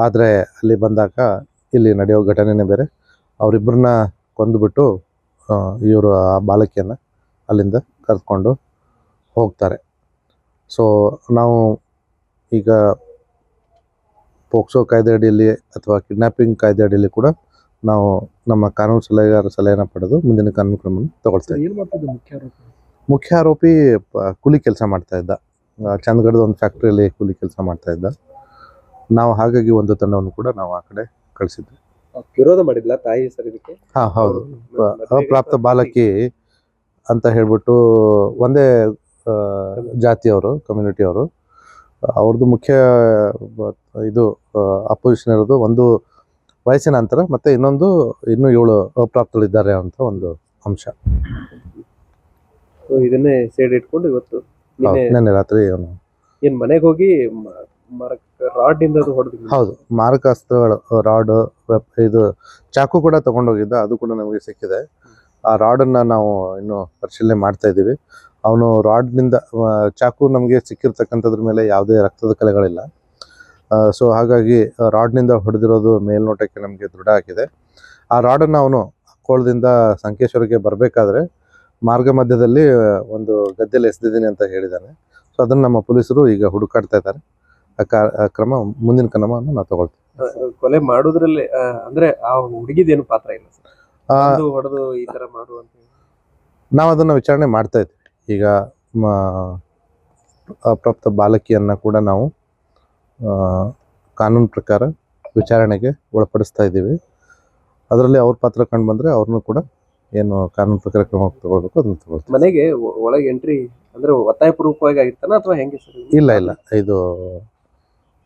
ಆದರೆ ಅಲ್ಲಿ ಬಂದಾಗ ಇಲ್ಲಿ ನಡೆಯೋ ಘಟನೆನೇ ಬೇರೆ. ಅವರಿಬ್ಬರನ್ನ ಕೊಂದುಬಿಟ್ಟು ಇವರು ಆ ಬಾಲಕಿಯನ್ನು ಅಲ್ಲಿಂದ ಕರೆದುಕೊಂಡು ಹೋಗ್ತಾರೆ. ಸೊ ನಾವು ಈಗ ಪೋಕ್ಸೋ ಕಾಯ್ದೆ ಅಡಿಯಲ್ಲಿ ಅಥವಾ ಕಿಡ್ನಾಪಿಂಗ್ ಕಾಯ್ದೆ ಅಡಿಯಲ್ಲಿ ಕೂಡ ನಾವು ನಮ್ಮ ಕಾನೂನು ಸಲಹೆಗಾರರ ಸಲಹೆಯನ್ನು ಪಡೆದು ಮುಂದಿನ ಕಾನೂನು ಕ್ರಮವನ್ನು ತಗೊಳ್ತೇವೆ. ಏನು ಮಾಡ್ತಿದ್ದ ಮುಖ್ಯ ಆರೋಪಿ? ಮುಖ್ಯ ಆರೋಪಿ ಕೂಲಿ ಕೆಲಸ ಮಾಡ್ತಾ ಇದ್ದ, ಚಂದಗಢದ ಒಂದು ಫ್ಯಾಕ್ಟ್ರಿಯಲ್ಲಿ ಕೂಲಿ ಕೆಲಸ ಮಾಡ್ತಾ ಇದ್ದ. ನಾವು ಹಾಗಾಗಿ ಒಂದು ತಂಡವನ್ನು ಕೂಡ ನಾವು ಆ ಕಡೆ ಕಳಿಸಿದ್ವಿ. ವಿರೋಧ ಮಾಡಿದ್ಲ ತಾಯಿ ಸರ್ ಇದಕ್ಕೆ? ಹಾಂ ಹೌದು, ಅಪ್ರಾಪ್ತ ಬಾಲಕಿ ಅಂತ ಹೇಳ್ಬಿಟ್ಟು ಒಂದೇ ಜಾತಿಯವರು, ಕಮ್ಯುನಿಟಿಯವರು, ಅವ್ರದ್ದು ಮುಖ್ಯ ಇದು ಅಪೋಸಿಷನ್ ಇರೋದು ಒಂದು ವಯಸ್ಸಿನ ಅಂತರ, ಮತ್ತು ಇನ್ನೊಂದು ಇನ್ನೂ 7 ಅಪ್ರಾಪ್ತಗಳಿದ್ದಾರೆ ಅಂತ ಒಂದು ಅಂಶ. ಇದನ್ನೇ ಸೇಡ್ ಇಟ್ಕೊಂಡು ಇವತ್ತು ನಿನ್ನೆ ರಾತ್ರಿ ಅವನು ಏನ್ ಮನೆಗೆ ಹೋಗಿ ರಾಡ್ ಇಂದ ಹೊಡೆದು? ಹೌದು, ಮಾರಕಾಸ್ತ್ರಗಳು, ರಾಡ್, ಇದು ಚಾಕು ಕೂಡ ತಗೊಂಡೋಗಿದ್ದ, ಅದು ಕೂಡ ನಮಗೆ ಸಿಕ್ಕಿದೆ. ಆ ರಾಡನ್ನು ನಾವು ಇನ್ನೂ ಪರಿಶೀಲನೆ ಮಾಡ್ತಾ ಇದ್ದೀವಿ. ಅವನು ರಾಡ್ನಿಂದ, ಚಾಕು ನಮಗೆ ಸಿಕ್ಕಿರ್ತಕ್ಕಂಥದ್ರ ಮೇಲೆ ಯಾವುದೇ ರಕ್ತದ ಕಲೆಗಳಿಲ್ಲ. ಸೊ ಹಾಗಾಗಿ ರಾಡ್ನಿಂದ ಹೊಡೆದಿರೋದು ಮೇಲ್ನೋಟಕ್ಕೆ ನಮಗೆ ದೃಢ ಆಗಿದೆ. ಆ ರಾಡನ್ನು ಅವನು ಅಕ್ಕೋಳದಿಂದ ಸಂಕೇಶ್ವರಕ್ಕೆ ಬರಬೇಕಾದ್ರೆ ಮಾರ್ಗ ಮಧ್ಯದಲ್ಲಿ ಒಂದು ಗದ್ದೆಯಲ್ಲಿ ಎಸೆದಿದ್ದೀನಿ ಅಂತ ಹೇಳಿದ್ದಾನೆ. ಸೊ ಅದನ್ನು ನಮ್ಮ ಪೊಲೀಸರು ಈಗ ಹುಡುಕಾಡ್ತಾ ಇದ್ದಾರೆ. ಮುಂದಿನ ಕ್ರಮವನ್ನು ನಾವು ತಗೊಳ್ತೀವಿ. ಕೊಲೆ ಮಾಡೋದ್ರಲ್ಲಿ ಅಂದ್ರೆ ಆ ಹುಡುಗಿದೇನು ಪಾತ್ರ ಇಲ್ಲ ಸರ್? ಹೊಡೆದು ಈ ತರ ಮಾಡುವಂತ ನಾವು ಅದನ್ನು ವಿಚಾರಣೆ ಮಾಡ್ತಾ ಇದ್ವಿ. ಈಗ ಅಪ್ರಾಪ್ತ ಬಾಲಕಿಯನ್ನು ಕೂಡ ನಾವು ಕಾನೂನು ಪ್ರಕಾರ ವಿಚಾರಣೆಗೆ ಒಳಪಡಿಸ್ತಾ ಇದ್ದೀವಿ. ಅದರಲ್ಲಿ ಅವ್ರ ಪಾತ್ರ ಕಂಡು ಬಂದರೆ ಅವ್ರನ್ನೂ ಕೂಡ ಏನು ಕಾನೂನು ಪ್ರಕಾರ ಕ್ರಮ ತಗೊಳ್ಬೇಕು ಅದನ್ನು ತಗೊಳ್ತೀವಿ. ಮನೆಗೆ ಒಳಗೆ ಎಂಟ್ರಿ ಅಂದ್ರೆ ಒತ್ತಾಯಪೂರ್ವಕವಾಗಿ ಆಗಿರ್ತಾನ ಅಥವಾ ಹೆಂಗೆ ಸರ್? ಇಲ್ಲ, ಇದು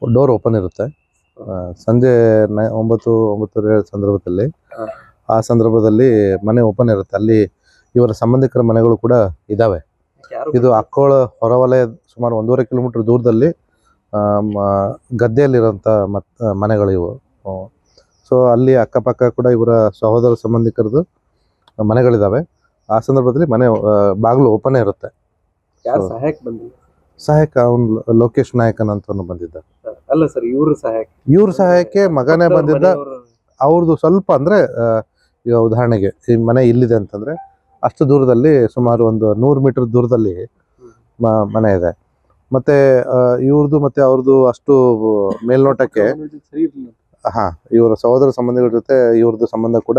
ಡೋರ್ ಓಪನ್ ಇರುತ್ತೆ. ಸಂಜೆ 9-9:30 ಸಂದರ್ಭದಲ್ಲಿ, ಆ ಸಂದರ್ಭದಲ್ಲಿ ಮನೆ ಓಪನ್ ಇರುತ್ತೆ. ಅಲ್ಲಿ ಇವರ ಸಂಬಂಧಿಕರ ಮನೆಗಳು ಕೂಡ ಇದ್ದಾವೆ. ಇದು ಅಕ್ಕೋಳ ಹೊರವಲಯ ಸುಮಾರು 1.5 ಕಿಲೋಮೀಟರ್ ದೂರದಲ್ಲಿ ಗದ್ದೆಯಲ್ಲಿರೋಂಥ ಮನೆಗಳು ಇವು. ಸೊ ಅಲ್ಲಿ ಅಕ್ಕಪಕ್ಕ ಕೂಡ ಇವರ ಸಹೋದರ ಸಂಬಂಧಿಕರದ್ದು ಮನೆಗಳಿದ್ದಾವೆ. ಆ ಸಂದರ್ಭದಲ್ಲಿ ಮನೆ ಬಾಗಿಲು ಓಪನ್ ಇರುತ್ತೆ. ಯಾರು ಸಹಾಯಕ್ಕೆ ಬಂದಿಲ್ಲ? ಸಹಾಯಕ ಅವನು ಲೋಕೇಶ್ ನಾಯಕನ್ ಅಂತ ಬಂದಿದ್ದ. ಅಲ್ಲ ಸರ್, ಇವ್ರ ಸಹಾಯಕ್ಕೆ ಮಗನೇ ಬಂದಿದ್ದ. ಅವ್ರದ್ದು ಸ್ವಲ್ಪ ಅಂದರೆ ಈಗ ಉದಾಹರಣೆಗೆ ಈ ಮನೆ ಇಲ್ಲಿದೆ ಅಂತಂದರೆ ಅಷ್ಟು ದೂರದಲ್ಲಿ ಸುಮಾರು ಒಂದು 100 ಮೀಟರ್ ದೂರದಲ್ಲಿ ಮನೆ ಇದೆ. ಮತ್ತು ಇವ್ರದ್ದು ಮತ್ತು ಅವ್ರದ್ದು ಅಷ್ಟು ಮೇಲ್ನೋಟಕ್ಕೆ ಇವರ ಸಹೋದರ ಸಂಬಂಧಿಗಳ ಜೊತೆ ಇವ್ರದ್ದು ಸಂಬಂಧ ಕೂಡ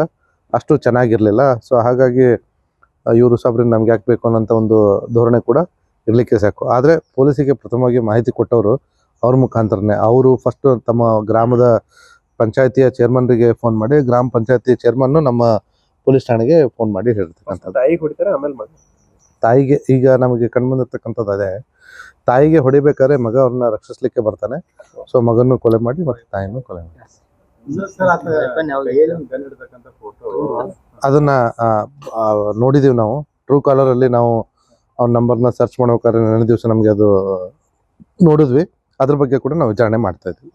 ಅಷ್ಟು ಚೆನ್ನಾಗಿರಲಿಲ್ಲ. ಸೊ ಹಾಗಾಗಿ ಇವರು ಸಾಬ್ರಿಗೆ ನಮ್ಗೆ ಯಾಕೆ ಬೇಕು ಅನ್ನೋಂಥ ಒಂದು ಧೋರಣೆ ಕೂಡ ಇರಲಿಕ್ಕೆ ಸಾಕು. ಆದರೆ ಪೊಲೀಸಿಗೆ ಪ್ರಥಮವಾಗಿ ಮಾಹಿತಿ ಕೊಟ್ಟವರು ಅವ್ರ ಮುಖಾಂತರನೇ. ಅವರು ಫಸ್ಟ್ ತಮ್ಮ ಗ್ರಾಮದ ಪಂಚಾಯತಿಯ ಚೇರ್ಮನ್ರಿಗೆ ಫೋನ್ ಮಾಡಿ, ಗ್ರಾಮ ಪಂಚಾಯತಿ ಚೇರ್ಮನ್ನು ನಮ್ಮ ಪೊಲೀಸ್ ಠಾಣೆಗೆ ಫೋನ್ ಮಾಡಿ ಹೇಳಿರ್ತಕ್ಕಂಥದ್ದು. ತಾಯಿಗೆ ಹೊಡಿತಾರೆ, ಆಮೇಲೆ ತಾಯಿಗೆ ಈಗ ನಮಗೆ ಕಂಡುಬಂದಿರ್ತಕ್ಕಂಥದ್ದು ಅದೇ. ತಾಯಿಗೆ ಹೊಡಿಬೇಕಾದ್ರೆ ಮಗ ಅವ್ರನ್ನ ರಕ್ಷಿಸ್ಲಿಕ್ಕೆ ಬರ್ತಾನೆ. ಸೊ ಮಗನ್ನು ಕೊಲೆ ಮಾಡಿ ಮತ್ತೆ ತಾಯಿಯನ್ನು ಕೊಲೆ ಮಾಡಿ. ಅದನ್ನ ನೋಡಿದೀವಿ ನಾವು. ಟ್ರೂ ಕಾಲರ್ ಅಲ್ಲಿ ನಾವು ಅವ್ನ ನಂಬರ್ನ ಸರ್ಚ್ ಮಾಡ್ಬೇಕಾದ್ರೆ ನೆನೆ ದಿವಸ ನಮಗೆ ಅದು ನೋಡಿದ್ವಿ. ಅದ್ರ ಬಗ್ಗೆ ಕೂಡ ನಾವು ವಿಚಾರಣೆ ಮಾಡ್ತಾ ಇದ್ವಿ.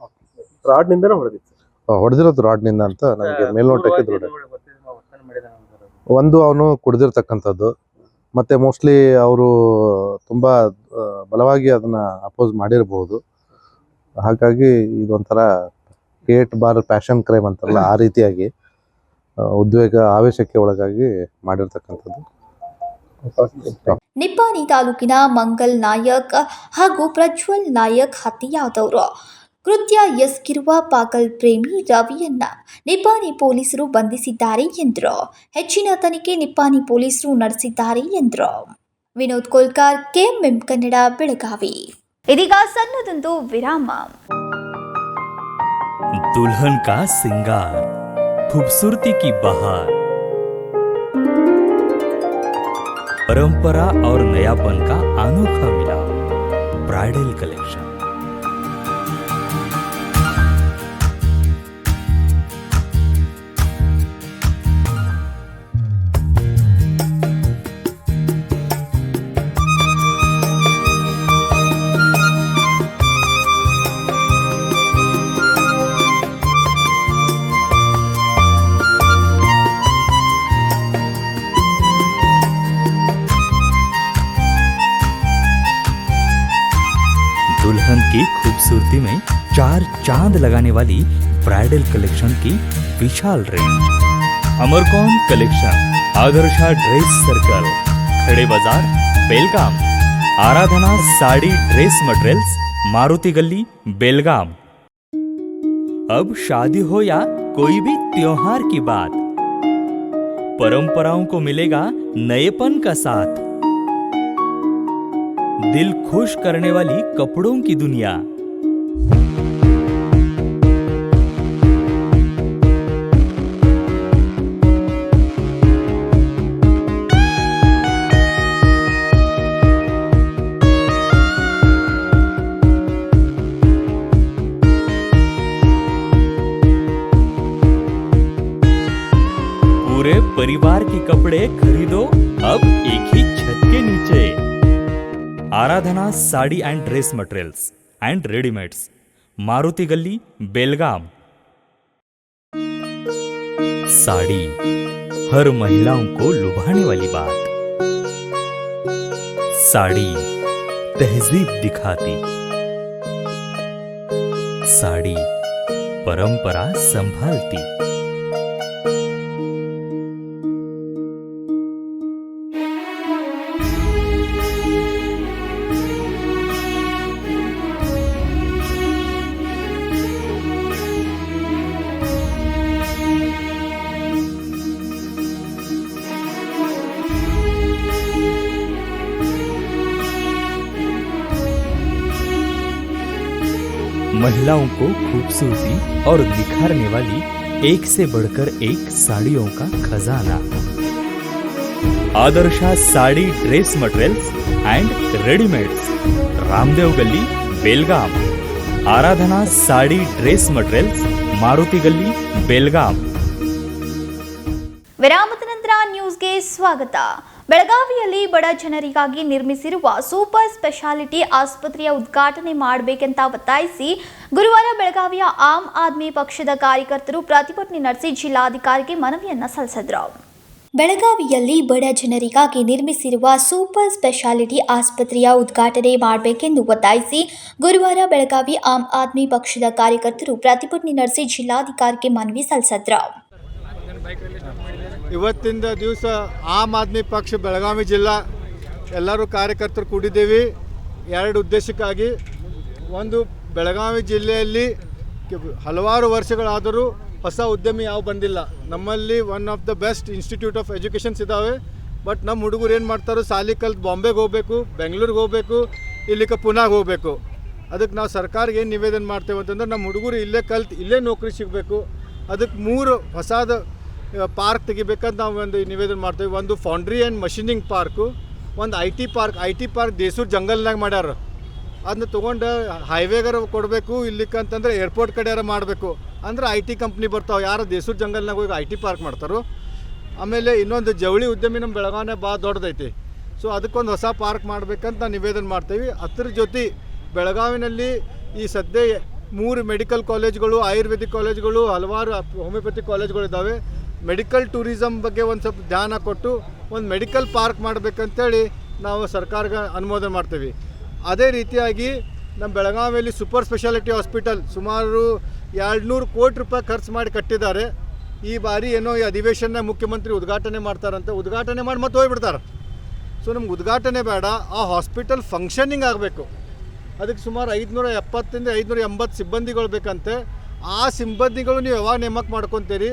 ರಾಡ್ನಿಂದ ಹೊಡೆದಿರೋದು ರಾಡ್ನಿಂದ ಅಂತ ನಮಗೆ ಮೇಲ್ನೋಟಕ್ಕೆ ದೃಢ. ಒಂದು ಅವನು ಕುಡಿದಿರ್ತಕ್ಕಂಥದ್ದು, ಮತ್ತೆ ಮೋಸ್ಟ್ಲಿ ಅವರು ತುಂಬಾ ಬಲವಾಗಿ ಅದನ್ನ ಅಪೋಸ್ ಮಾಡಿರಬಹುದು. ಹಾಗಾಗಿ ಇದೊಂಥರ ಹೇಟ್ ಬಾರ್ ಪ್ಯಾಷನ್ ಕ್ರೈಮ್ ಅಂತಾರಲ್ಲ, ಆ ರೀತಿಯಾಗಿ ಉದ್ವೇಗ ಆವೇಶಕ್ಕೆ ಒಳಗಾಗಿ ಮಾಡಿರ್ತಕ್ಕಂಥದ್ದು. ನಿಪ್ಪಾಣಿ ತಾಲೂಕಿನ ಮಂಗಲ್ ನಾಯಕ್ ಹಾಗೂ ಪ್ರಜ್ವಲ್ ನಾಯಕ್ ಹತ್ಯೆಯಾದವರು. ಕೃತ್ಯ ಎಸಗಿರುವ ಪಾಗಲ್ ಪ್ರೇಮಿ ರವಿಯನ್ನ ನಿಪ್ಪಾಣಿ ಪೊಲೀಸರು ಬಂಧಿಸಿದ್ದಾರೆ ಎಂದರು. ಹೆಚ್ಚಿನ ತನಿಖೆ ನಿಪ್ಪಾಣಿ ಪೊಲೀಸರು ನಡೆಸಿದ್ದಾರೆ ಎಂದರು. ವಿನೋದ್ ಕೋಲ್ಕಾರ್, ಕೆಎಂಎಂ ಕನ್ನಡ, ಬೆಳಗಾವಿ. ಇದೀಗ ಸಣ್ಣದೊಂದು ವಿರಾಮ. दुल्हन का सिंगार, खूबसूरती की बहार, परंपरा और नयापन का अनोखा मिलाप, ब्राइडल कलेक्शन। दुल्हन की खूबसूरती में 4 चांद लगाने वाली ब्राइडल कलेक्शन की विशाल range. Amarcon collection, Adarsha dress circle, Khade Bazar, Belgaum. Aradhana sari dress materials, Maruti Gali, Belgaum. अब शादी हो या कोई भी त्योहार की बात, परंपराओं को मिलेगा नएपन का साथ। दिल खुश करने वाली कपड़ों की दुनिया, पूरे परिवार के कपड़े खरीदो अब एक ही छत के नीचे। Aradhana sari and dress materials and readymades, Maruti Gali, Belgaum. Sari हर महिलाओं को लुभाने वाली बात, साड़ी तहजीब दिखाती, साड़ी परंपरा संभालती। महिलाओं को खूबसूरती और निखारने वाली एक से बढ़कर एक साड़ियों का खजाना। Adarsha sari dress materials and readymades, Ramdev गली, बेलगाम। आराधना साड़ी ड्रेस मटेरियल्स, मारुति गली, बेलगाम। ವಿರಾಮದ ನಂತರ ನ್ಯೂಸ್ಗೆ ಸ್ವಾಗತ. ಬೆಳಗಾವಿಯಲ್ಲಿ ಬಡ ಜನರಿಗಾಗಿ ನಿರ್ಮಿಸಿರುವ ಸೂಪರ್ ಸ್ಪೆಷಾಲಿಟಿ ಆಸ್ಪತ್ರೆಯ ಉದ್ಘಾಟನೆ ಮಾಡಬೇಕೆಂತ ಒತ್ತಾಯಿಸಿ ಗುರುವಾರ ಬೆಳಗಾವಿಯ ಆಮ್ ಆದ್ಮಿ ಪಕ್ಷದ ಕಾರ್ಯಕರ್ತರು ಪ್ರತಿಭಟನೆ ನಡೆಸಿ ಜಿಲ್ಲಾಧಿಕಾರಿಗೆ ಮನವಿಯನ್ನ ಸಲ್ಲಿಸಿದರು. ಬೆಳಗಾವಿಯಲ್ಲಿ ಬಡ ಜನರಿಗಾಗಿ ನಿರ್ಮಿಸಿರುವ ಸೂಪರ್ ಸ್ಪೆಷಾಲಿಟಿ ಆಸ್ಪತ್ರೆಯ ಉದ್ಘಾಟನೆ ಮಾಡಬೇಕೆಂದು ಒತ್ತಾಯಿಸಿ ಗುರುವಾರ ಬೆಳಗಾವಿ ಆಮ್ ಆದ್ಮಿ ಪಕ್ಷದ ಕಾರ್ಯಕರ್ತರು ಪ್ರತಿಭಟನೆ ನಡೆಸಿ ಜಿಲ್ಲಾಧಿಕಾರಿಗೆ ಮನವಿ ಸಲ್ಲಿಸಿದರು. ಇವತ್ತಿನ ದಿವಸ ಆಮ್ ಆದ್ಮಿ ಪಕ್ಷ ಬೆಳಗಾವಿ ಜಿಲ್ಲಾ ಎಲ್ಲರೂ ಕಾರ್ಯಕರ್ತರು ಕೂಡಿದ್ದೇವೆ ಎರಡು ಉದ್ದೇಶಕ್ಕಾಗಿ. ಒಂದು, ಬೆಳಗಾವಿ ಜಿಲ್ಲೆಯಲ್ಲಿ ಹಲವಾರು ವರ್ಷಗಳಾದರೂ ಹೊಸ ಉದ್ಯಮಿ ಯಾವ ಬಂದಿಲ್ಲ. ನಮ್ಮಲ್ಲಿ one of the best institute of educations ಇದ್ದಾವೆ. ಬಟ್ ನಮ್ಮ ಹುಡುಗರು ಏನು ಮಾಡ್ತಾರೋ, ಸಾಲಿ ಕಲ್ತು ಬಾಂಬೆಗೆ ಹೋಗಬೇಕು, ಬೆಂಗಳೂರಿಗೆ ಹೋಗಬೇಕು, ಇಲ್ಲಿಗೆ ಪುನಾಗೆ ಹೋಗಬೇಕು. ಅದಕ್ಕೆ ನಾವು ಸರ್ಕಾರಕ್ಕೆ ಏನು ನಿವೇದನೆ ಮಾಡ್ತೇವೆ ಅಂತಂದ್ರೆ, ನಮ್ಮ ಹುಡುಗರು ಇಲ್ಲೇ ಕಲ್ತು ಇಲ್ಲೇ ನೌಕರಿ ಸಿಗಬೇಕು. ಅದಕ್ಕೆ 3 ಹೊಸದು ಪಾರ್ಕ್ ತೆಗಿಬೇಕಂತ ನಾವು ಒಂದು ನಿವೇದನೆ ಮಾಡ್ತೇವೆ. ಒಂದು ಫೌಂಡ್ರಿ ಆ್ಯಂಡ್ ಮಷಿನಿಂಗ್ ಪಾರ್ಕು, ಒಂದು ಐ ಟಿ ಪಾರ್ಕ್ ದೇಸೂರು ಜಂಗಲ್ನಾಗ ಮಾಡ್ಯಾರ. ಅದನ್ನ ತೊಗೊಂಡು ಹೈವೇಗಾರ ಕೊಡಬೇಕು, ಇಲ್ಲಿಕ್ಕಂತಂದ್ರೆ ಏರ್ಪೋರ್ಟ್ ಕಡೆಯಾರ ಮಾಡಬೇಕು. ಅಂದ್ರೆ ಐ ಟಿ ಕಂಪ್ನಿ ಬರ್ತಾವೆ, ಯಾರು ದೇಸೂರು ಜಂಗಲ್ನಾಗ ಹೋಗಿ ಐ ಟಿ ಪಾರ್ಕ್ ಮಾಡ್ತಾರೋ. ಆಮೇಲೆ ಇನ್ನೊಂದು ಜವಳಿ ಉದ್ಯಮಿ ನಮ್ಮ ಬೆಳಗಾವಿನೇ ಭಾಳ ದೊಡ್ಡದೈತಿ. ಸೊ ಅದಕ್ಕೊಂದು ಹೊಸ ಪಾರ್ಕ್ ಮಾಡಬೇಕಂತ ನಾವು ನಿವೇದನೆ ಮಾಡ್ತೇವೆ. ಅದ್ರ ಜೊತೆ ಬೆಳಗಾವಿನಲ್ಲಿ ಈ ಸದ್ಯ 3 ಮೆಡಿಕಲ್ ಕಾಲೇಜ್ಗಳು, ಆಯುರ್ವೇದಿಕ್ ಕಾಲೇಜ್ಗಳು, ಹಲವಾರು ಹೋಮಿಯೋಪತಿ ಕಾಲೇಜ್ಗಳು ಇದ್ದಾವೆ. ಮೆಡಿಕಲ್ ಟೂರಿಸಮ್ ಬಗ್ಗೆ ಒಂದು ಸ್ವಲ್ಪ ಧ್ಯಾನ ಕೊಟ್ಟು ಒಂದು ಮೆಡಿಕಲ್ ಪಾರ್ಕ್ ಮಾಡಬೇಕಂತೇಳಿ ನಾವು ಸರ್ಕಾರಕ್ಕೆ ಅನುಮೋದನೆ ಮಾಡ್ತೀವಿ. ಅದೇ ರೀತಿಯಾಗಿ ನಮ್ಮ ಬೆಳಗಾವಿಯಲ್ಲಿ ಸೂಪರ್ ಸ್ಪೆಷಾಲಿಟಿ ಹಾಸ್ಪಿಟಲ್ ಸುಮಾರು 200 ಕೋಟಿ ರೂಪಾಯಿ ಖರ್ಚು ಮಾಡಿ ಕಟ್ಟಿದ್ದಾರೆ. ಈ ಬಾರಿ ಏನೋ ಈ ಅಧಿವೇಶನ ಮುಖ್ಯಮಂತ್ರಿ ಉದ್ಘಾಟನೆ ಮಾಡ್ತಾರಂತೆ, ಉದ್ಘಾಟನೆ ಮಾಡಿ ಮತ್ತೆ ಹೋಗ್ಬಿಡ್ತಾರೆ. ಸೊ ನಮ್ಗೆ ಉದ್ಘಾಟನೆ ಬೇಡ, ಆ ಹಾಸ್ಪಿಟಲ್ ಫಂಕ್ಷನಿಂಗ್ ಆಗಬೇಕು. ಅದಕ್ಕೆ ಸುಮಾರು 570 ರಿಂದ 580 ಸಿಬ್ಬಂದಿಗಳು ಬೇಕಂತೆ. ಆ ಸಿಬ್ಬಂದಿಗಳು ನೀವು ಯಾವಾಗ ನೇಮಕ ಮಾಡ್ಕೊತೀರಿ?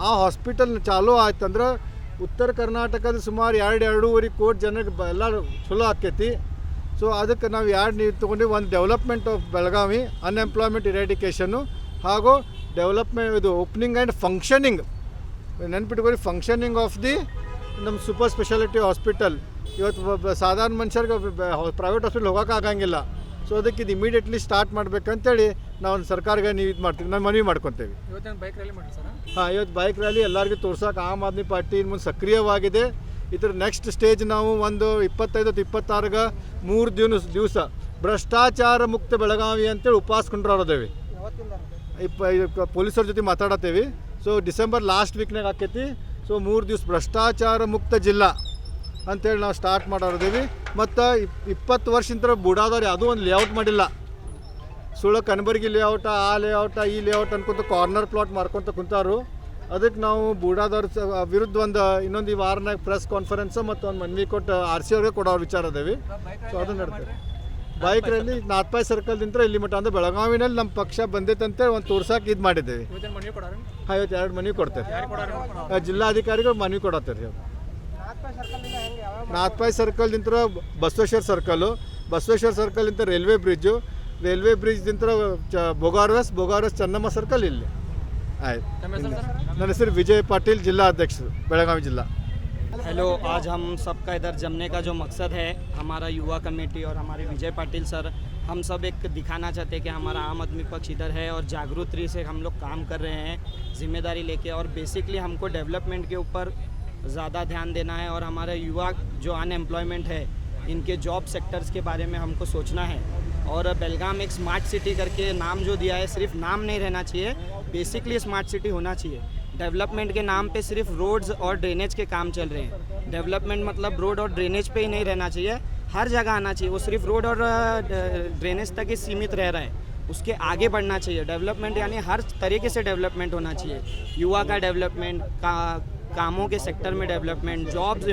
ಆ ಹಾಸ್ಪಿಟಲ್ ಚಾಲೂ ಆಯ್ತಂದ್ರೆ ಉತ್ತರ ಕರ್ನಾಟಕದ ಸುಮಾರು 2-2.5 ಕೋಟಿ ಜನಕ್ಕೆ ಎಲ್ಲರೂ ಚಲೋ ಆಕೈತಿ. ಸೊ ಅದಕ್ಕೆ ನಾವು ನೀವು ತೊಗೊಂಡು ಒಂದು ಡೆವಲಪ್ಮೆಂಟ್ ಆಫ್ ಬೆಳಗಾವಿ, ಅನ್ಎಂಪ್ಲಾಯ್ಮೆಂಟ್ ಇರಾಡಿಕೇಷನ್ನು ಹಾಗೂ ಡೆವಲಪ್ಮೆಂಟ್ ಇದು ಓಪನಿಂಗ್ ಆ್ಯಂಡ್ ಫಂಕ್ಷನಿಂಗ್, ನೆನ್ಪಿಟ್ಕೊಳ್ಳಿ, ಫಂಕ್ಷನಿಂಗ್ ಆಫ್ ದಿ ನಮ್ಮ ಸೂಪರ್ ಸ್ಪೆಷಾಲಿಟಿ ಹಾಸ್ಪಿಟಲ್. ಇವತ್ತು ಸಾಧಾರಣ ಮನುಷ್ಯರಿಗೆ ಪ್ರೈವೇಟ್ ಹಾಸ್ಪಿಟಲ್ ಹೋಗೋಕೆ ಆಗಂಗಿಲ್ಲ. ಸೊ ಅದಕ್ಕೆ ಇದು ಇಮಿಡಿಯೇಟ್ಲಿ ಸ್ಟಾರ್ಟ್ ಮಾಡಬೇಕಂತೇಳಿ ನಾವು ಸರ್ಕಾರಕ್ಕೆ ನೀವು ಇದು ಮಾಡ್ತೀವಿ, ನಾವು ಮನವಿ ಮಾಡ್ಕೊತೇವೆ. ಹಾಂ, ಇವತ್ತು ಬೈಕ್ ರ್ಯಾಲಿ ಎಲ್ಲರಿಗೂ ತೋರ್ಸೋಕೆ ಆಮ್ ಆದ್ಮಿ ಪಾರ್ಟಿ ಇನ್ನು ಮುಂದೆ ಸಕ್ರಿಯವಾಗಿದೆ. ಇದ್ರ ನೆಕ್ಸ್ಟ್ ಸ್ಟೇಜ್ ನಾವು ಒಂದು 25-26ಗೆ 3 ದಿವಸ ಭ್ರಷ್ಟಾಚಾರ ಮುಕ್ತ ಬೆಳಗಾವಿ ಅಂತೇಳಿ ಉಪವಾಸ ಕೊಂಡ್ರದೇವಿ. ಪೊಲೀಸರ ಜೊತೆ ಮಾತಾಡತ್ತೇವೆ. ಸೊ ಡಿಸೆಂಬರ್ ಲಾಸ್ಟ್ ವೀಕ್ನಾಗ ಆಕೈತಿ. ಸೊ 3 ದಿವಸ ಭ್ರಷ್ಟಾಚಾರ ಮುಕ್ತ ಜಿಲ್ಲಾ ಅಂತೇಳಿ ನಾವು ಸ್ಟಾರ್ಟ್ ಮಾಡೋದೇವಿ. ಮತ್ತು 20 ವರ್ಷದಿಂದ ಬುಡಾದವ್ರು ಯಾವುದೂ ಒಂದು ಲೇಔಟ್ ಮಾಡಿಲ್ಲ. ಸುಳ್ಳು ಕನಬರ್ಗಿ ಲೇಔಟ, ಆ ಲೇಔಟ, ಈ ಲೇಔಟ್ ಅನ್ಕೊಂತ ಕಾರ್ನರ್ ಪ್ಲಾಟ್ ಮಾರ್ಕೊತ ಕುಂತಾರು. ಅದಕ್ಕೆ ನಾವು ಬುಡಾದವ್ರ ವಿರುದ್ಧ ಇನ್ನೊಂದು ಈ ವಾರನಾಗ ಪ್ರೆಸ್ ಕಾನ್ಫರೆನ್ಸ್ ಮತ್ತು ಒಂದು ಮನವಿ ಕೊಟ್ಟು RC ಅವ್ರಿಗೆ ಕೊಡೋ ವಿಚಾರ ಅದೇವಿ. ಸೊ ಅದು ನಡ್ತೇವೆ. ಬೈಕ್ ರ್ಯಾಲಿ ನಾಥಪಾಯ್ ಸರ್ಕಲ್ದಿಂದ ಇಲ್ಲಿ ಮಟ್ಟ ಅಂದರೆ ಬೆಳಗಾವಿನಲ್ಲಿ ನಮ್ಮ ಪಕ್ಷ ಬಂದೈತಂತೆ ಒಂದು ತೋರ್ಸಕ್ಕೆ ಇದು ಮಾಡಿದ್ದೇವೆ. ಹಾಂ, ಇವತ್ತು 2 ಮನವಿ ಕೊಡ್ತೇವೆ. ಜಿಲ್ಲಾಧಿಕಾರಿಗಳು ಮನವಿ ಕೊಡತ್ತೇವೆ. ನಾಥಪಾಯ್ ಸರ್ಕಲ್ದಿಂದ ಬಸವೇಶ್ವರ ಸರ್ಕಲ್ನಿಂದ ರೈಲ್ವೆ ಬ್ರಿಡ್ಜ್ದಿಂದ ಬೊಗಾರ್ವೆಸ್ ಚೆನ್ನಮ್ಮ ಸರ್ಕಲ್ ಇಲ್ಲಿ ಆಯ್ತು. ನನ್ನ ಹೆಸರು ವಿಜಯ್ ಪಾಟೀಲ್, ಜಿಲ್ಲಾ ಅಧ್ಯಕ್ಷರು, ಬೆಳಗಾವಿ ಜಿಲ್ಲಾ. हेलो, आज हम सबका इधर जमने का जो मकसद है, हमारा युवा कमेटी और हमारे विजय पाटिल सर, हम सब एक दिखाना चाहते हैं कि हमारा आम आदमी पक्ष इधर है और जागरूकता से हम लोग काम कर रहे हैं जिम्मेदारी लेके। और बेसिकली हमको डेवलपमेंट के ऊपर ज़्यादा ध्यान देना है और हमारे युवा जो अनएम्प्लॉयमेंट है इनके जॉब सेक्टर्स के बारे में हमको सोचना है। और बेलगाम एक स्मार्ट सिटी करके नाम जो दिया है, सिर्फ नाम नहीं रहना चाहिए, बेसिकली स्मार्ट सिटी होना चाहिए। डेवलपमेंट के नाम पे सिर्फ रोड्स और ड्रेनेज के काम चल रहे हैं। डेवलपमेंट मतलब रोड और ड्रेनेज पे ही नहीं रहना चाहिए, हर जगह आना चाहिए। वो सिर्फ रोड और ड्रेनेज तक ही सीमित रह रहा है, उसके आगे बढ़ना चाहिए। डेवलपमेंट यानी हर तरीके से डेवलपमेंट होना चाहिए। युवा का डेवलपमेंट, कामों के सेक्टर में डेवलपमेंट, जॉब्स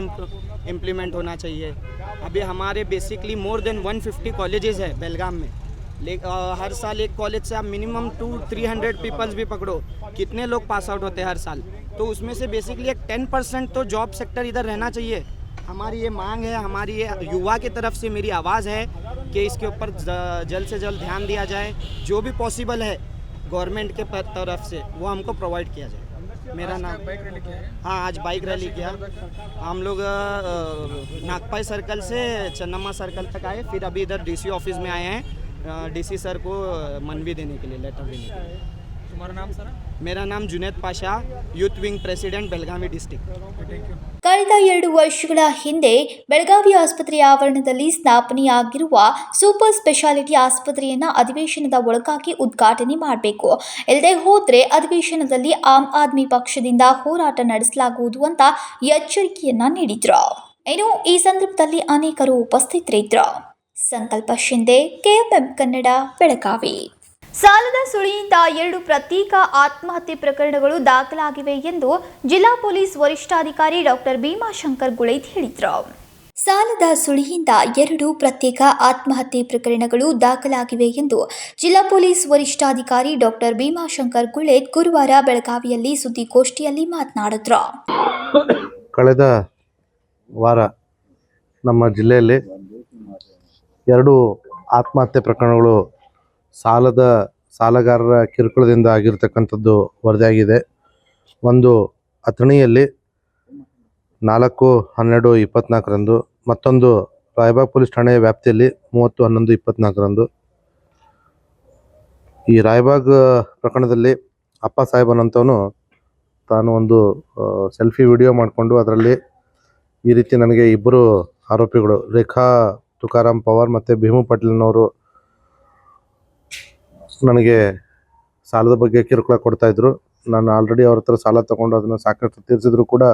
इम्प्लीमेंट होना चाहिए। अभी हमारे बेसिकली मोर देन 150 कॉलेजेस है बेलगाम में। हर साल एक कॉलेज से आप मिनिमम 200-300 पीपल्स भी पकड़ो, कितने लोग पास आउट होते हैं हर साल। तो उसमें से बेसिकली एक 10% तो जॉब सेक्टर इधर रहना चाहिए। हमारी ये मांग है, हमारी ये युवा की तरफ से मेरी आवाज़ है कि इसके ऊपर जल्द से जल्द ध्यान दिया जाए। जो भी पॉसिबल है गवर्नमेंट के तरफ से वो हमको प्रोवाइड किया जाए। मेरा नाम हाँ, आज बाइक रैली किया हम लोग नागपाई सर्कल से चन्नम्मा सर्कल तक आए, फिर अभी इधर DC ऑफिस में आए हैं DC सर को मनवी देने के लिए, लेटर देने के लिए। तुम्हारा नाम सर? मेरा नाम Junaid Pasha, youth wing president Belagavi district. ಕಳೆದ 2 ವರ್ಷಗಳ ಹಿಂದೆ ಬೆಳಗಾವಿ ಆಸ್ಪತ್ರೆಯ ಆವರಣದಲ್ಲಿ ಸ್ಥಾಪನೆಯಾಗಿರುವ ಸೂಪರ್ ಸ್ಪೆಷಾಲಿಟಿ ಆಸ್ಪತ್ರೆಯನ್ನು ಅಧಿವೇಶನದ ಒಳಗಾಗಿ ಉದ್ಘಾಟನೆ ಮಾಡಬೇಕು, ಇಲ್ಲದೆ ಹೋದರೆ ಅಧಿವೇಶನದಲ್ಲಿ ಆಮ್ ಆದ್ಮಿ ಪಕ್ಷದಿಂದ ಹೋರಾಟ ನಡೆಸಲಾಗುವುದು ಅಂತ ಎಚ್ಚರಿಕೆಯನ್ನ ನೀಡಿದ್ರು. ಇನ್ನು ಈ ಸಂದರ್ಭದಲ್ಲಿ ಅನೇಕರು ಉಪಸ್ಥಿತರಿದ್ದರು. ಸಂಕಲ್ಪ ಶಿಂದೆ, KFM ಕನ್ನಡ, ಬೆಳಗಾವಿ. ಸಾಲದ ಸುಳಿಯಿಂದ 2 ಪ್ರತ್ಯೇಕ ಆತ್ಮಹತ್ಯೆ ಪ್ರಕರಣಗಳು ದಾಖಲಾಗಿವೆ ಎಂದು ಜಿಲ್ಲಾ ಪೊಲೀಸ್ ವರಿಷ್ಠಾಧಿಕಾರಿ ಡಾಕ್ಟರ್ ಭೀಮಾಶಂಕರ್ ಗುಳೇದ್ ಹೇಳಿದರು. ಸಾಲದ ಸುಳಿಯಿಂದ 2 ಪ್ರತ್ಯೇಕ ಆತ್ಮಹತ್ಯೆ ಪ್ರಕರಣಗಳು ದಾಖಲಾಗಿವೆ ಎಂದು ಜಿಲ್ಲಾ ಪೊಲೀಸ್ ವರಿಷ್ಠಾಧಿಕಾರಿ ಡಾಕ್ಟರ್ ಭೀಮಾಶಂಕರ್ ಗುಳೇದ್ ಗುರುವಾರ ಬೆಳಗಾವಿಯಲ್ಲಿ ಸುದ್ದಿಗೋಷ್ಠಿಯಲ್ಲಿ ಮಾತನಾಡಿದರು. ಕಳೆದ ವಾರ ನಮ್ಮ ಜಿಲ್ಲೆಯಲ್ಲಿ 2 ಆತ್ಮಹತ್ಯೆ ಪ್ರಕರಣಗಳು ಸಾಲಗಾರರ ಕಿರುಕುಳದಿಂದ ಆಗಿರ್ತಕ್ಕಂಥದ್ದು ವರದಿಯಾಗಿದೆ. ಒಂದು ಅಥಣಿಯಲ್ಲಿ 4/12/24 ಮತ್ತೊಂದು ರಾಯಬಾಗ್ ಪೊಲೀಸ್ ಠಾಣೆಯ ವ್ಯಾಪ್ತಿಯಲ್ಲಿ 30/11/24. ಈ ರಾಯಬಾಗ್ ಪ್ರಕರಣದಲ್ಲಿ ಅಪ್ಪ ಸಾಹೇಬನಂತವನು ತಾನು ಒಂದು ಸೆಲ್ಫಿ ವಿಡಿಯೋ ಮಾಡಿಕೊಂಡು ಅದರಲ್ಲಿ ಈ ರೀತಿ ನನಗೆ 2 ಆರೋಪಿಗಳು ರೇಖಾ ತುಕಾರಾಮ್ ಪವಾರ್ ಮತ್ತು ಭೀಮು ಪಾಟೀಲ್ನವರು ನನಗೆ ಸಾಲದ ಬಗ್ಗೆ ಕಿರುಕುಳ ಕೊಡ್ತಾಯಿದ್ರು. ನಾನು ಆಲ್ರೆಡಿ ಅವ್ರ ಹತ್ರ ಸಾಲ ತೊಗೊಂಡು ಅದನ್ನು ಸಾಕಷ್ಟು ತೀರಿಸಿದ್ರು ಕೂಡ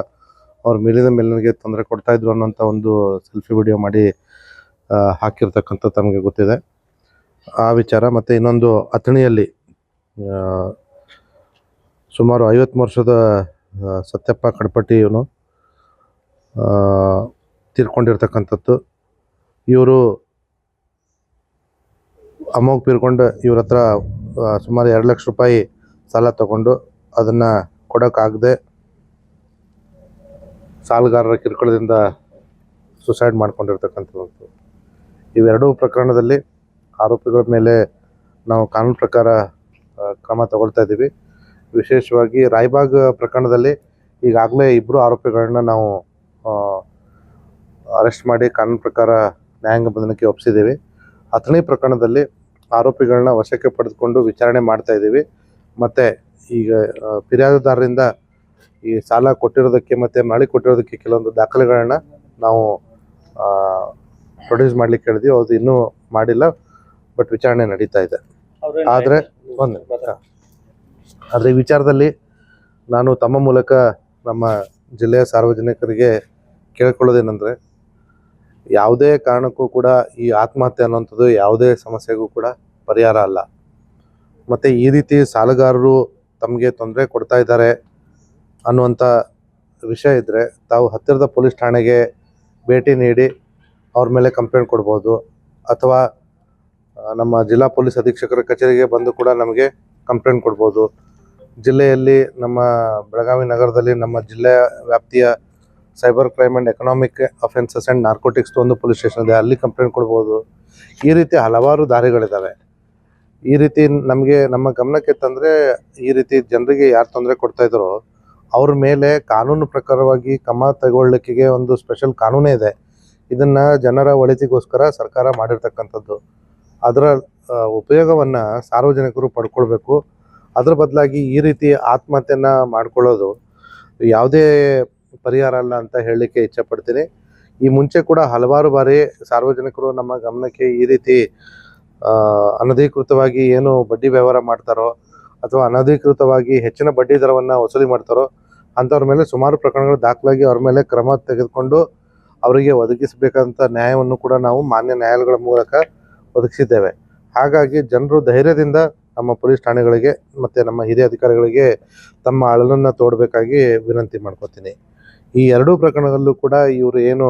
ಅವ್ರ ಮೇಲಿನ ಮೇಲೆ ನನಗೆ ತೊಂದರೆ ಕೊಡ್ತಾಯಿದ್ರು ಅನ್ನೋಂಥ ಒಂದು ಸೆಲ್ಫಿ ವಿಡಿಯೋ ಮಾಡಿ ಹಾಕಿರ್ತಕ್ಕಂಥದ್ದು ತಮಗೆ ಗೊತ್ತಿದೆ. ಆ ವಿಚಾರ ಮತ್ತು ಇನ್ನೊಂದು ಅಥಣಿಯಲ್ಲಿ ಸುಮಾರು 53 ವರ್ಷದ ಸತ್ಯಪ್ಪ ಕಡಪಟ್ಟಿ ಇವನು ತೀರ್ಕೊಂಡಿರ್ತಕ್ಕಂಥದ್ದು. ಇವರು ಅಮೋಘ ತೀರ್ಕೊಂಡು ಇವ್ರ ಹತ್ರ ಸುಮಾರು 2 ಲಕ್ಷ ರೂಪಾಯಿ ಸಾಲ ತಗೊಂಡು ಅದನ್ನು ಕೊಡೋಕ್ಕಾಗದೆ ಸಾಲಗಾರರ ಕಿರುಕುಳದಿಂದ ಸುಸೈಡ್ ಮಾಡ್ಕೊಂಡಿರ್ತಕ್ಕಂಥದ್ದು. ಇವೆರಡೂ ಪ್ರಕರಣದಲ್ಲಿ ಆರೋಪಿಗಳ ಮೇಲೆ ನಾವು ಕಾನೂನು ಪ್ರಕಾರ ಕ್ರಮ ತಗೊಳ್ತಾ ಇದ್ದೀವಿ. ವಿಶೇಷವಾಗಿ ರಾಯಬಾಗ್ ಪ್ರಕರಣದಲ್ಲಿ ಈಗಾಗಲೇ 2 ಆರೋಪಿಗಳನ್ನ ನಾವು ಅರೆಸ್ಟ್ ಮಾಡಿ ಕಾನೂನು ಪ್ರಕಾರ ನ್ಯಾಯಾಂಗ ಬಂಧನಕ್ಕೆ ಒಪ್ಪಿಸಿದ್ದೀವಿ. ಅಥಣಿ ಪ್ರಕರಣದಲ್ಲಿ ಆರೋಪಿಗಳನ್ನ ವಶಕ್ಕೆ ಪಡೆದುಕೊಂಡು ವಿಚಾರಣೆ ಮಾಡ್ತಾ ಇದ್ದೀವಿ. ಮತ್ತು ಈಗ ಫಿರ್ಯಾದುದಾರರಿಂದ ಈ ಸಾಲ ಕೊಟ್ಟಿರೋದಕ್ಕೆ ಮತ್ತು ಮರಳಿ ಕೊಟ್ಟಿರೋದಕ್ಕೆ ಕೆಲವೊಂದು ದಾಖಲೆಗಳನ್ನ ನಾವು ಪ್ರೊಡ್ಯೂಸ್ ಮಾಡಲಿಕ್ಕೆ ಹೇಳಿದ್ವಿ. ಅದು ಇನ್ನೂ ಮಾಡಿಲ್ಲ, ಬಟ್ ವಿಚಾರಣೆ ನಡೀತಾ ಇದೆ. ಆದರೆ ಈ ವಿಚಾರದಲ್ಲಿ ನಾನು ತಮ್ಮ ಮೂಲಕ ನಮ್ಮ ಜಿಲ್ಲೆಯ ಸಾರ್ವಜನಿಕರಿಗೆ ಕೇಳ್ಕೊಳ್ಳೋದೇನೆಂದರೆ, ಯಾವುದೇ ಕಾರಣಕ್ಕೂ ಕೂಡ ಈ ಆತ್ಮಹತ್ಯೆ ಅನ್ನುವಂಥದ್ದು ಯಾವುದೇ ಸಮಸ್ಯೆಗೂ ಕೂಡ ಪರಿಹಾರ ಅಲ್ಲ. ಮತ್ತು ಈ ರೀತಿ ಸಾಲಗಾರರು ತಮಗೆ ತೊಂದರೆ ಕೊಡ್ತಾ ಇದ್ದಾರೆ ಅನ್ನುವಂಥ ವಿಷಯ ಇದ್ದರೆ ತಾವು ಹತ್ತಿರದ ಪೊಲೀಸ್ ಠಾಣೆಗೆ ಭೇಟಿ ನೀಡಿ ಅವ್ರ ಮೇಲೆ ಕಂಪ್ಲೇಂಟ್ ಕೊಡ್ಬೋದು. ಅಥವಾ ನಮ್ಮ ಜಿಲ್ಲಾ ಪೊಲೀಸ್ ಅಧೀಕ್ಷಕರ ಕಚೇರಿಗೆ ಬಂದು ಕೂಡ ನಮಗೆ ಕಂಪ್ಲೇಂಟ್ ಕೊಡ್ಬೋದು. ಜಿಲ್ಲೆಯಲ್ಲಿ ನಮ್ಮ ಬೆಳಗಾವಿ ನಗರದಲ್ಲಿ ನಮ್ಮ ಜಿಲ್ಲೆಯ ವ್ಯಾಪ್ತಿಯ cyber crime and economic offences and narcotics ಒಂದು ಪೊಲೀಸ್ ಸ್ಟೇಷನ್ ಇದೆ, ಅಲ್ಲಿ ಕಂಪ್ಲೇಂಟ್ ಕೊಡ್ಬೋದು. ಈ ರೀತಿ ಹಲವಾರು ದಾರಿಗಳಿದ್ದಾವೆ. ಈ ರೀತಿ ನಮಗೆ ನಮ್ಮ ಗಮನಕ್ಕೆ ತಂದರೆ ಈ ರೀತಿ ಜನರಿಗೆ ಯಾರು ತೊಂದರೆ ಕೊಡ್ತಾಯಿದ್ದಾರೋ ಅವ್ರ ಮೇಲೆ ಕಾನೂನು ಪ್ರಕಾರವಾಗಿ ಕ್ರಮ ತಗೊಳ್ಳಿಕ್ಕೆ ಒಂದು ಸ್ಪೆಷಲ್ ಕಾನೂನೇ ಇದೆ. ಇದನ್ನು ಜನರ ಒಳಿತಿಗೋಸ್ಕರ ಸರ್ಕಾರ ಮಾಡಿರ್ತಕ್ಕಂಥದ್ದು. ಅದರ ಉಪಯೋಗವನ್ನು ಸಾರ್ವಜನಿಕರು ಪಡ್ಕೊಳ್ಬೇಕು. ಅದರ ಬದಲಾಗಿ ಈ ರೀತಿ ಆತ್ಮಹತ್ಯೆಯನ್ನು ಮಾಡ್ಕೊಳ್ಳೋದು ಯಾವುದೇ ಪರಿಹಾರ ಅಲ್ಲ ಅಂತ ಹೇಳಲಿಕ್ಕೆ ಇಚ್ಛೆಪಡ್ತೀನಿ. ಈ ಮುಂಚೆ ಕೂಡ ಹಲವಾರು ಬಾರಿ ಸಾರ್ವಜನಿಕರು ನಮ್ಮ ಗಮನಕ್ಕೆ ಈ ರೀತಿ ಅನಧಿಕೃತವಾಗಿ ಏನು ಬಡ್ಡಿ ವ್ಯವಹಾರ ಮಾಡ್ತಾರೋ ಅಥವಾ ಅನಧಿಕೃತವಾಗಿ ಹೆಚ್ಚಿನ ಬಡ್ಡಿ ದರವನ್ನು ವಸೂಲಿ ಮಾಡ್ತಾರೋ ಅಂಥವ್ರ ಮೇಲೆ ಸುಮಾರು ಪ್ರಕರಣಗಳು ದಾಖಲಾಗಿ ಅವ್ರ ಮೇಲೆ ಕ್ರಮ ತೆಗೆದುಕೊಂಡು ಅವರಿಗೆ ಒದಗಿಸಬೇಕಂತ ನ್ಯಾಯವನ್ನು ಕೂಡ ನಾವು ಮಾನ್ಯ ನ್ಯಾಯಾಲಯಗಳ ಮೂಲಕ ಒದಗಿಸಿದ್ದೇವೆ. ಹಾಗಾಗಿ ಜನರು ಧೈರ್ಯದಿಂದ ನಮ್ಮ ಪೊಲೀಸ್ ಠಾಣೆಗಳಿಗೆ ಮತ್ತು ನಮ್ಮ ಹಿರಿಯ ಅಧಿಕಾರಿಗಳಿಗೆ ತಮ್ಮ ಅಳಲನ್ನು ತೋಡಬೇಕಾಗಿ ವಿನಂತಿ ಮಾಡ್ಕೋತೀನಿ. ಈ ಎರಡೂ ಪ್ರಕರಣದಲ್ಲೂ ಕೂಡ ಇವರು ಏನು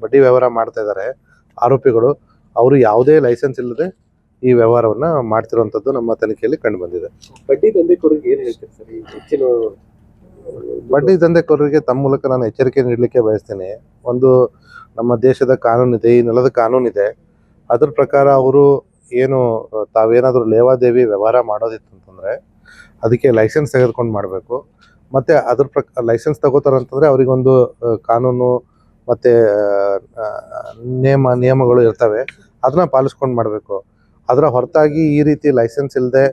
ಬಡ್ಡಿ ವ್ಯವಹಾರ ಮಾಡ್ತಾ ಇದ್ದಾರೆ ಆರೋಪಿಗಳು, ಅವರು ಯಾವುದೇ ಲೈಸೆನ್ಸ್ ಇಲ್ಲದೆ ಈ ವ್ಯವಹಾರವನ್ನು ಮಾಡ್ತಿರುವಂಥದ್ದು ನಮ್ಮ ತನಿಖೆಯಲ್ಲಿ ಕಂಡು ಬಂದಿದೆ. ಬಡ್ಡಿ ದಂಧೆಕೋರರಿಗೆ ಏನು ಹೇಳ್ತೀರಿ ಸರ್? ಈ ಹೆಚ್ಚಿನ ಬಡ್ಡಿ ದಂಧೆಕೋರರಿಗೆ ತಮ್ಮ ಮೂಲಕ ನಾನು ಎಚ್ಚರಿಕೆ ನೀಡಲಿಕ್ಕೆ ಬಯಸ್ತೀನಿ. ಒಂದು ನಮ್ಮ ದೇಶದ ಕಾನೂನಿದೆ, ಈ ನೆಲದ ಕಾನೂನಿದೆ. ಅದ್ರ ಪ್ರಕಾರ ಅವರು ಏನು ತಾವೇನಾದರೂ ಲೇವಾದೇವಿ ವ್ಯವಹಾರ ಮಾಡೋದಿತ್ತಂತಂದರೆ ಅದಕ್ಕೆ ಲೈಸೆನ್ಸ್ ತೆಗೆದುಕೊಂಡು ಮಾಡಬೇಕು. ಮತ್ತು ಅದ್ರ ಲೈಸೆನ್ಸ್ ತಗೋತಾರಂತಂದರೆ ಅವರಿಗೊಂದು ಕಾನೂನು ಮತ್ತು ನಿಯಮಗಳು ಇರ್ತವೆ, ಅದನ್ನ ಪಾಲಿಸ್ಕೊಂಡು ಮಾಡಬೇಕು. ಅದರ ಹೊರತಾಗಿ ಈ ರೀತಿ ಲೈಸೆನ್ಸ್ ಇಲ್ಲದೆ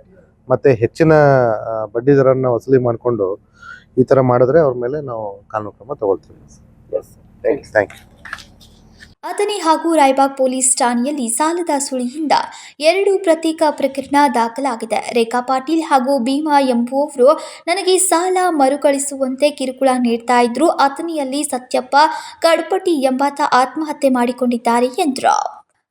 ಮತ್ತು ಹೆಚ್ಚಿನ ಬಡ್ಡಿ ದರವನ್ನು ವಸೂಲಿ ಮಾಡಿಕೊಂಡು ಈ ಥರ ಮಾಡಿದ್ರೆ ಅವ್ರ ಮೇಲೆ ನಾವು ಕಾನೂನು ಕ್ರಮ ತಗೊಳ್ತೀವಿ. Thank you. ಅಥಣಿ ಹಾಗೂ ರಾಯಬಾಗ್ ಪೊಲೀಸ್ ಠಾಣೆಯಲ್ಲಿ ಸಾಲದ ಸುಳಿಯಿಂದ 2 ಪ್ರತ್ಯೇಕ ಪ್ರಕರಣ ದಾಖಲಾಗಿದೆ. ರೇಖಾ ಪಾಟೀಲ್ ಹಾಗೂ ಭೀಮಾ ಎಂಬುವವರು ನನಗೆ ಸಾಲ ಮರುಕಳಿಸುವಂತೆ ಕಿರುಕುಳ ನೀಡ್ತಾ ಇದ್ರು. ಅಥಣಿಯಲ್ಲಿ ಸತ್ಯಪ್ಪ ಕಡಪಟ್ಟಿ ಎಂಬಾತ ಆತ್ಮಹತ್ಯೆ ಮಾಡಿಕೊಂಡಿದ್ದಾರೆ ಎಂದರು.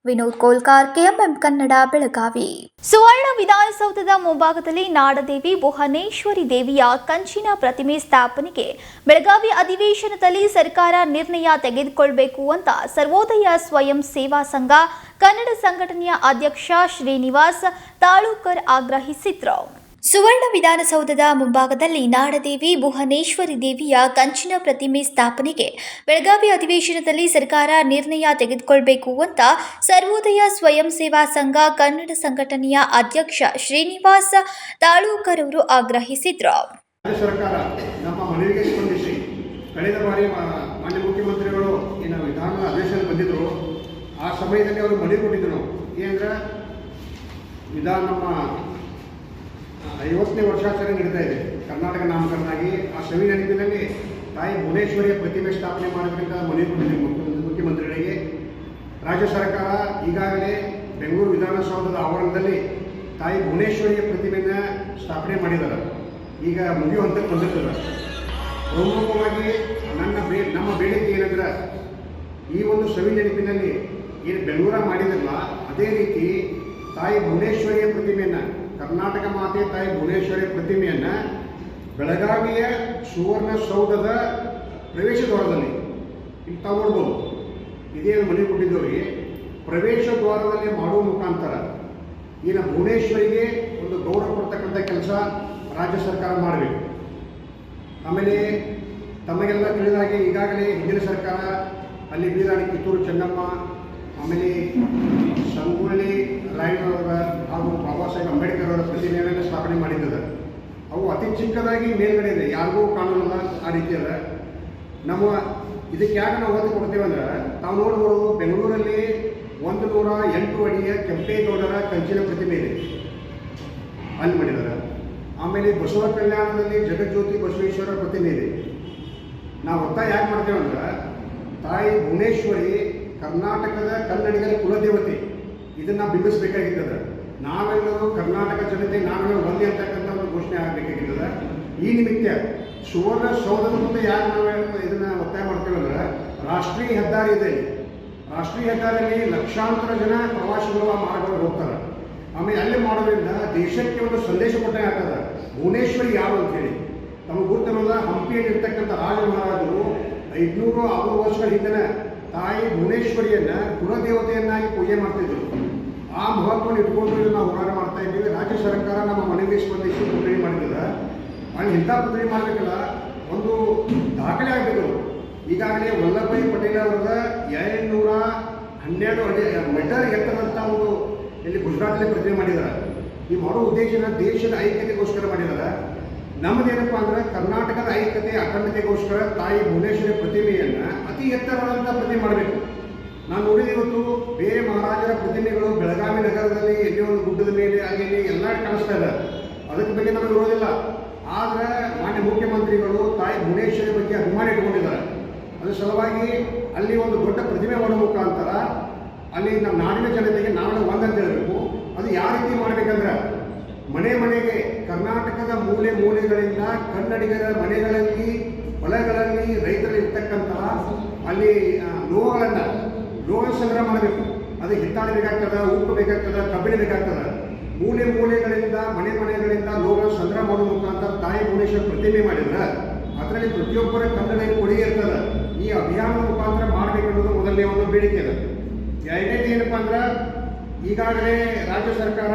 ವಿನೋದ್ ಕೋಲ್ಕಾರ್, ಕೆಎಂಎಂ ಕನ್ನಡ, ಬೆಳಗಾವಿ. ಸುವರ್ಣ ವಿಧಾನಸೌಧದ ಮುಂಭಾಗದಲ್ಲಿ ನಾಡದೇವಿ ಭುವನೇಶ್ವರಿ ದೇವಿಯ ಕಂಚಿನ ಪ್ರತಿಮೆ ಸ್ಥಾಪನೆಗೆ ಬೆಳಗಾವಿ ಅಧಿವೇಶನದಲ್ಲಿ ಸರ್ಕಾರ ನಿರ್ಣಯ ತೆಗೆದುಕೊಳ್ಳಬೇಕು ಅಂತ ಸರ್ವೋದಯ ಸ್ವಯಂ ಸೇವಾ ಸಂಘ ಕನ್ನಡ ಸಂಘಟನೆಯ ಅಧ್ಯಕ್ಷ ಶ್ರೀನಿವಾಸ್ ತಾಳೂಕರ್ ಆಗ್ರಹಿಸಿದ್ರು. ಸುವರ್ಣ ವಿಧಾನಸೌಧದ ಮುಂಭಾಗದಲ್ಲಿ ನಾಡದೇವಿ ಭುವನೇಶ್ವರಿ ದೇವಿಯ ಕಂಚಿನ ಪ್ರತಿಮೆ ಸ್ಥಾಪನೆಗೆ ಬೆಳಗಾವಿ ಅಧಿವೇಶನದಲ್ಲಿ ಸರ್ಕಾರ ನಿರ್ಣಯ ತೆಗೆದುಕೊಳ್ಳಬೇಕು ಅಂತ ಸರ್ವೋದಯ ಸ್ವಯಂ ಸೇವಾ ಸಂಘ ಕನ್ನಡ ಸಂಘಟನೆಯ ಅಧ್ಯಕ್ಷ ಶ್ರೀನಿವಾಸ್ ತಾಳೂಕರ್ ಅವರು ಆಗ್ರಹಿಸಿದರು. ಸರ್ಕಾರ ನಮ್ಮ ಮನವಿಗೆ ಸ್ಪಂದಿಸಿ ಕಳೆದ ಬಾರಿ ಮಾನ್ಯ ಮುಖ್ಯಮಂತ್ರಿಗಳು ಏನು ವಿಧಾನ ಅಧಿವೇಶನ ಬಂದಿದ್ದರು, ಆ ಸಮಯದಲ್ಲಿ ಅವರು ಮನವಿ ಕೊಟ್ಟಿದ್ದರು. ಏನಂದ್ರೆ ನಮ್ಮ 50ನೇ ವರ್ಷಾಚರಣೆ ನಡೀತಾ ಇದೆ ಕರ್ನಾಟಕ ನಾಮಕರಣ ಆಗಿ. ಆ ಸವಿ ನೆನಪಿನಲ್ಲಿ ತಾಯಿ ಭುವನೇಶ್ವರಿಯ ಪ್ರತಿಮೆ ಸ್ಥಾಪನೆ ಮಾಡಬೇಕಂತ ಮನವಿ ಕೊಟ್ಟಿದೆ ಮುಖ್ಯಮಂತ್ರಿಗಳಿಗೆ. ರಾಜ್ಯ ಸರ್ಕಾರ ಈಗಾಗಲೇ ಬೆಂಗಳೂರು ವಿಧಾನಸೌಧದ ಆವರಣದಲ್ಲಿ ತಾಯಿ ಭುವನೇಶ್ವರಿಯ ಪ್ರತಿಮೆಯನ್ನು ಸ್ಥಾಪನೆ ಮಾಡಿದ್ದಾರೆ. ಈಗ ಮುಗಿಯುವ ಹಂತಕ್ಕೆ ಬಂದಿರ್ತದೆ. ಪ್ರಮುಖವಾಗಿ ನಮ್ಮ ಬೇಡಿಕೆ ಏನಂದ್ರೆ ಈ ಒಂದು ಸವಿ ನೆನಪಿನಲ್ಲಿ ಏನು ಬೆಂಗಳೂರ ಮಾಡಿದ್ರಲ್ಲ ಅದೇ ರೀತಿ ತಾಯಿ ಭುವನೇಶ್ವರಿಯ ಪ್ರತಿಮೆಯನ್ನು, ಕರ್ನಾಟಕ ಮಾತೆ ತಾಯಿ ಭುವನೇಶ್ವರಿಯ ಪ್ರತಿಮೆಯನ್ನು ಬೆಳಗಾವಿಯ ಸುವರ್ಣಸೌಧದ ಪ್ರವೇಶ ದ್ವಾರದಲ್ಲಿ ಇಲ್ಲಿ ತಾವು ನೋಡ್ಬೋದು, ಇದೇ ಮನೆ ಕೊಟ್ಟಿದ್ದವರಿಗೆ ಪ್ರವೇಶ ದ್ವಾರದಲ್ಲಿ ಮಾಡುವ ಮುಖಾಂತರ ಈಗಿನ ಭುವನೇಶ್ವರಿಗೆ ಒಂದು ಗೌರವ ಕೊಡ್ತಕ್ಕಂಥ ಕೆಲಸ ರಾಜ್ಯ ಸರ್ಕಾರ ಮಾಡಬೇಕು. ಆಮೇಲೆ ತಮಗೆಲ್ಲ ತಿಳಿದ ಹಾಗೆ ಈಗಾಗಲೇ ಹಿಂದಿನ ಸರ್ಕಾರ ಅಲ್ಲಿ ಬೀರಾಣಿ ಕಿತ್ತೂರು ಚೆನ್ನಮ್ಮ, ಆಮೇಲೆ ಸಂಗೊಳ್ಳಿ ರಾಯಣ್ಣವರ ಹಾಗೂ ಬಾಬಾ ಸಾಹೇಬ್ ಅಂಬೇಡ್ಕರ್ ಅವರ ಪ್ರತಿಮೆಯನ್ನು ಸ್ಥಾಪನೆ ಮಾಡಿದ್ದದ. ಅವು ಅತಿ ಚಿಕ್ಕದಾಗಿ ಮೇಲ್ಗಡೆ ಇದೆ, ಯಾರಿಗೂ ಕಾಣೋಲ್ಲ ಆ ರೀತಿ ಅದ. ನಮ್ಮ ಇದಕ್ಕೆ ಯಾಕೆ ನಾವು ಒತ್ತು ಕೊಡ್ತೇವೆ ಅಂದ್ರೆ, ತಾವು ನೋಡ್ಬೋದು ಬೆಂಗಳೂರಲ್ಲಿ 108 ಅಡಿಯ ಕೆಂಪೇಗೌಡರ ಕಂಚಿನ ಪ್ರತಿಮೆ ಇದೆ, ಅಲ್ಲಿ ಮಾಡಿದ್ದಾರೆ. ಆಮೇಲೆ ಬಸವ ಕಲ್ಯಾಣದಲ್ಲಿ ಜಗಜ್ಯೋತಿ ಬಸವೇಶ್ವರ ಪ್ರತಿಮೆ ಇದೆ. ನಾವು ಒತ್ತಾಯ ಯಾಕೆ ಮಾಡ್ತೇವೆ ಅಂದ್ರೆ, ತಾಯಿ ಭುವನೇಶ್ವರಿ ಕರ್ನಾಟಕದ ಕನ್ನಡಿಗರ ಕುಲದೇವತೆ, ಇದನ್ನು ಬಿಂಬಿಸಬೇಕಾಗಿರ್ತದೆ. ನಾವೆಲ್ಲರೂ ಕರ್ನಾಟಕ ಜನತೆ ನಾವೆಲ್ಲರೂ ಒಂದೇ ಅಂತಕ್ಕಂಥ ಒಂದು ಘೋಷಣೆ ಆಗಬೇಕಾಗಿರ್ತದೆ. ಈ ನಿಮಿತ್ತ ಸುವರ್ಣಸೌಧದ ಮುಂದೆ ಯಾಕೆ ನಾವು ಇದನ್ನು ಒತ್ತಾಯ ಮಾಡ್ತೇವೆ ಅಂದ್ರೆ, ರಾಷ್ಟ್ರೀಯ ಹೆದ್ದಾರಿ ಇದೆ. ರಾಷ್ಟ್ರೀಯ ಹೆದ್ದಾರಿಯಲ್ಲಿ ಲಕ್ಷಾಂತರ ಜನ ಪ್ರವಾಸಿಗಳು ಆ ಮಾರ್ಗದಲ್ಲಿ ಹೋಗ್ತಾರೆ. ಆಮೇಲೆ ಅಲ್ಲಿ ಮಾಡೋದ್ರಿಂದ ದೇಶಕ್ಕೆ ಒಂದು ಸಂದೇಶ ಕೊಟ್ಟೆ ಆಗ್ತದೆ, ಭುವನೇಶ್ವರಿ ಯಾರು ಅಂತೇಳಿ. ತಮಗೆ ಗುರುತಿರೋದ ಹಂಪಿಯಲ್ಲಿರ್ತಕ್ಕಂಥ ರಾಜ ಮಹಾರಾಜರು 500-600 ವರ್ಷಗಳ ಹಿಂದಿನ ತಾಯಿ ಭುವನೇಶ್ವರಿಯನ್ನು ಕುಲದೇವತೆಯನ್ನಾಗಿ ಪೂಜೆ ಮಾಡ್ತಿದ್ರು. ಆ ಮಹತ್ವವನ್ನು ಇಟ್ಕೊಂಡು ನಾವು ಹೋರಾಟ ಮಾಡ್ತಾ ಇದ್ದೀವಿ. ರಾಜ್ಯ ಸರ್ಕಾರ ನಮ್ಮ ಮನವಿಗೆ ಸ್ಪಂದಿಸಿ ಪುತ್ಥಳಿ ಮಾಡಿದ್ದಾರೆ. ಅಲ್ಲಿ ಇಂಥ ಪುತ್ಥಳಿ ಮಾಡಬೇಕಲ್ಲ, ಒಂದು ದಾಖಲೆ ಆಗಬೇಕು. ಈಗಾಗಲೇ ವಲ್ಲಭಭಾಯಿ ಪಟೇಲ್ ಅವರದ 212 ಅಡಿ ಮೀಟರ್ ಎತ್ತರದಂಥ ಒಂದು ಇಲ್ಲಿ ಗುಜರಾತಲ್ಲಿ ಪ್ರತಿಮೆ ಮಾಡಿದ್ದಾರೆ. ಈ ಮಾಡೋ ಉದ್ದೇಶನ ದೇಶದ ಐಕ್ಯತೆಗೋಸ್ಕರ ಮಾಡಿದ್ದಾರೆ. ನಮ್ಮದೇನಪ್ಪ ಅಂದ್ರೆ ಕರ್ನಾಟಕದ ಐಕ್ಯತೆ ಅಖಂಡತೆಗೋಸ್ಕರ ತಾಯಿ ಭುವನೇಶ್ವರಿ ಪ್ರತಿಮೆಯನ್ನು ಅತಿ ಎತ್ತರವಾದಂಥ ಪ್ರತಿಮೆ ಮಾಡಬೇಕು. ನಾನು ನೋಡಿದ ಇವತ್ತು ಬೇರೆ ಮಹಾರಾಜರ ಪ್ರತಿಮೆಗಳು ಬೆಳಗಾವಿ ನಗರದಲ್ಲಿ ಎಲ್ಲಿ ಒಂದು ಗುಡ್ಡದ ಮೇಲೆ ಅಲ್ಲಿ ಎಲ್ಲ ಕಾಣಿಸ್ತಾ ಇದೆ. ಅದಕ್ಕೆ ಬಗ್ಗೆ ನಮಗೆ ಇರೋದಿಲ್ಲ. ಆದರೆ ಮಾನ್ಯ ಮುಖ್ಯಮಂತ್ರಿಗಳು ತಾಯಿ ಭುವನೇಶ್ವರಿ ಬಗ್ಗೆ ಅಭಿಮಾನ ಇಟ್ಕೊಂಡಿದ್ದಾರೆ. ಅದರ ಸಲುವಾಗಿ ಅಲ್ಲಿ ಒಂದು ದೊಡ್ಡ ಪ್ರತಿಮೆ ಮಾಡೋ ಮುಖಾಂತರ ಅಲ್ಲಿ ನಮ್ಮ ನಾಡಿನ ಜನತೆಗೆ ನಾವೆಲ್ಲ ಒಂದಂತ ಹೇಳಬೇಕು. ಅದು ಯಾವ ರೀತಿ ಮಾಡಬೇಕಂದ್ರೆ ಮನೆ ಮನೆಗೆ ಕರ್ನಾಟಕದ ಮೂಲೆ ಮೂಲೆಗಳಿಂದ ಕನ್ನಡಿಗರ ಮನೆಗಳಲ್ಲಿ ಹೊಲಗಳಲ್ಲಿ ರೈತರಿರ್ತಕ್ಕಂತಹ ಅಲ್ಲಿ ಲೋಹ ಸಂಗ್ರಹ ಮಾಡಬೇಕು. ಅದಕ್ಕೆ ಹಿತ್ತಾಳೆ ಬೇಕಾಗ್ತದೆ, ಉಪ್ಪು ಬೇಕಾಗ್ತದೆ, ಕಬ್ಬಿಣ ಬೇಕಾಗ್ತದೆ. ಮೂಲೆ ಮೂಲೆಗಳಿಂದ ಮನೆಗಳಿಂದ ಲೋಹ ಸಂಗ್ರಹ ಮಾಡುವ ಮುಖಾಂತರ ತಾಯಿ ಭುವನೇಶ್ವರಿ ಪ್ರತಿಮೆ ಮಾಡಿದ್ರೆ ಅದರಲ್ಲಿ ಪ್ರತಿಯೊಬ್ಬರ ಕನ್ನಡಿಗರ ಕೊಡುಗೆ ಇರ್ತದೆ. ಈ ಅಭಿಯಾನದ ಮುಖಾಂತರ ಮಾಡಬೇಕನ್ನೋದು ಮೊದಲನೇ ಒಂದು ಬೇಡಿಕೆ ಇದೆ. ಎರಡನೇದು ಏನಪ್ಪ ಅಂದ್ರೆ ಈಗಾಗಲೇ ರಾಜ್ಯ ಸರ್ಕಾರ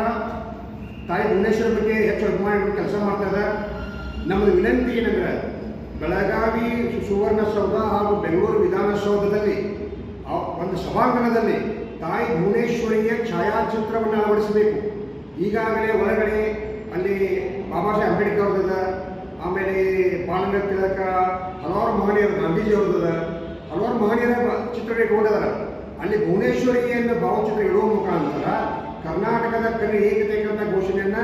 ತಾಯಿ ಭುವನೇಶ್ವರಿ ಬಗ್ಗೆ ಹೆಚ್ಚು ಅಭಿಮಾನ ಕೆಲಸ ಮಾಡ್ತಾ ಇದೆ. ನಮ್ಮದು ವಿನಂತಿ ಏನಂದ್ರೆ ಬೆಳಗಾವಿ ಸುವರ್ಣಸೌಧ ಹಾಗೂ ಬೆಂಗಳೂರು ವಿಧಾನಸೌಧದಲ್ಲಿ ಒಂದು ಸಭಾಂಗಣದಲ್ಲಿ ತಾಯಿ ಭುವನೇಶ್ವರಿಯ ಛಾಯಾಚಿತ್ರವನ್ನು ಅಳವಡಿಸಬೇಕು. ಈಗಾಗಲೇ ಒಳಗಡೆ ಅಲ್ಲಿ ಬಾಬಾ ಸಾಹೇಬ್ ಅಂಬೇಡ್ಕರ್ ಅವ್ರದ್ದು, ಆಮೇಲೆ ಬಾಲಗಂಗಾಧರ ತಿಲಕ, ಹಲವಾರು ಮಹನೀಯರು, ಗಾಂಧೀಜಿ ಅವ್ರದ್ದು, ಹಲವಾರು ಮಹನೀಯರ ಚಿತ್ರ ಇಟ್ಕೊಂಡಿದ್ದಾರೆ. ಅಲ್ಲಿ ಭುವನೇಶ್ವರಿಯನ್ನು ಭಾವಚಿತ್ರ ಇಡುವ ಮುಖಾಂತರ ಕರ್ನಾಟಕದ ಕನ್ನಡ ಏಕತೆ ಅಂತ ಘೋಷಣೆಯನ್ನು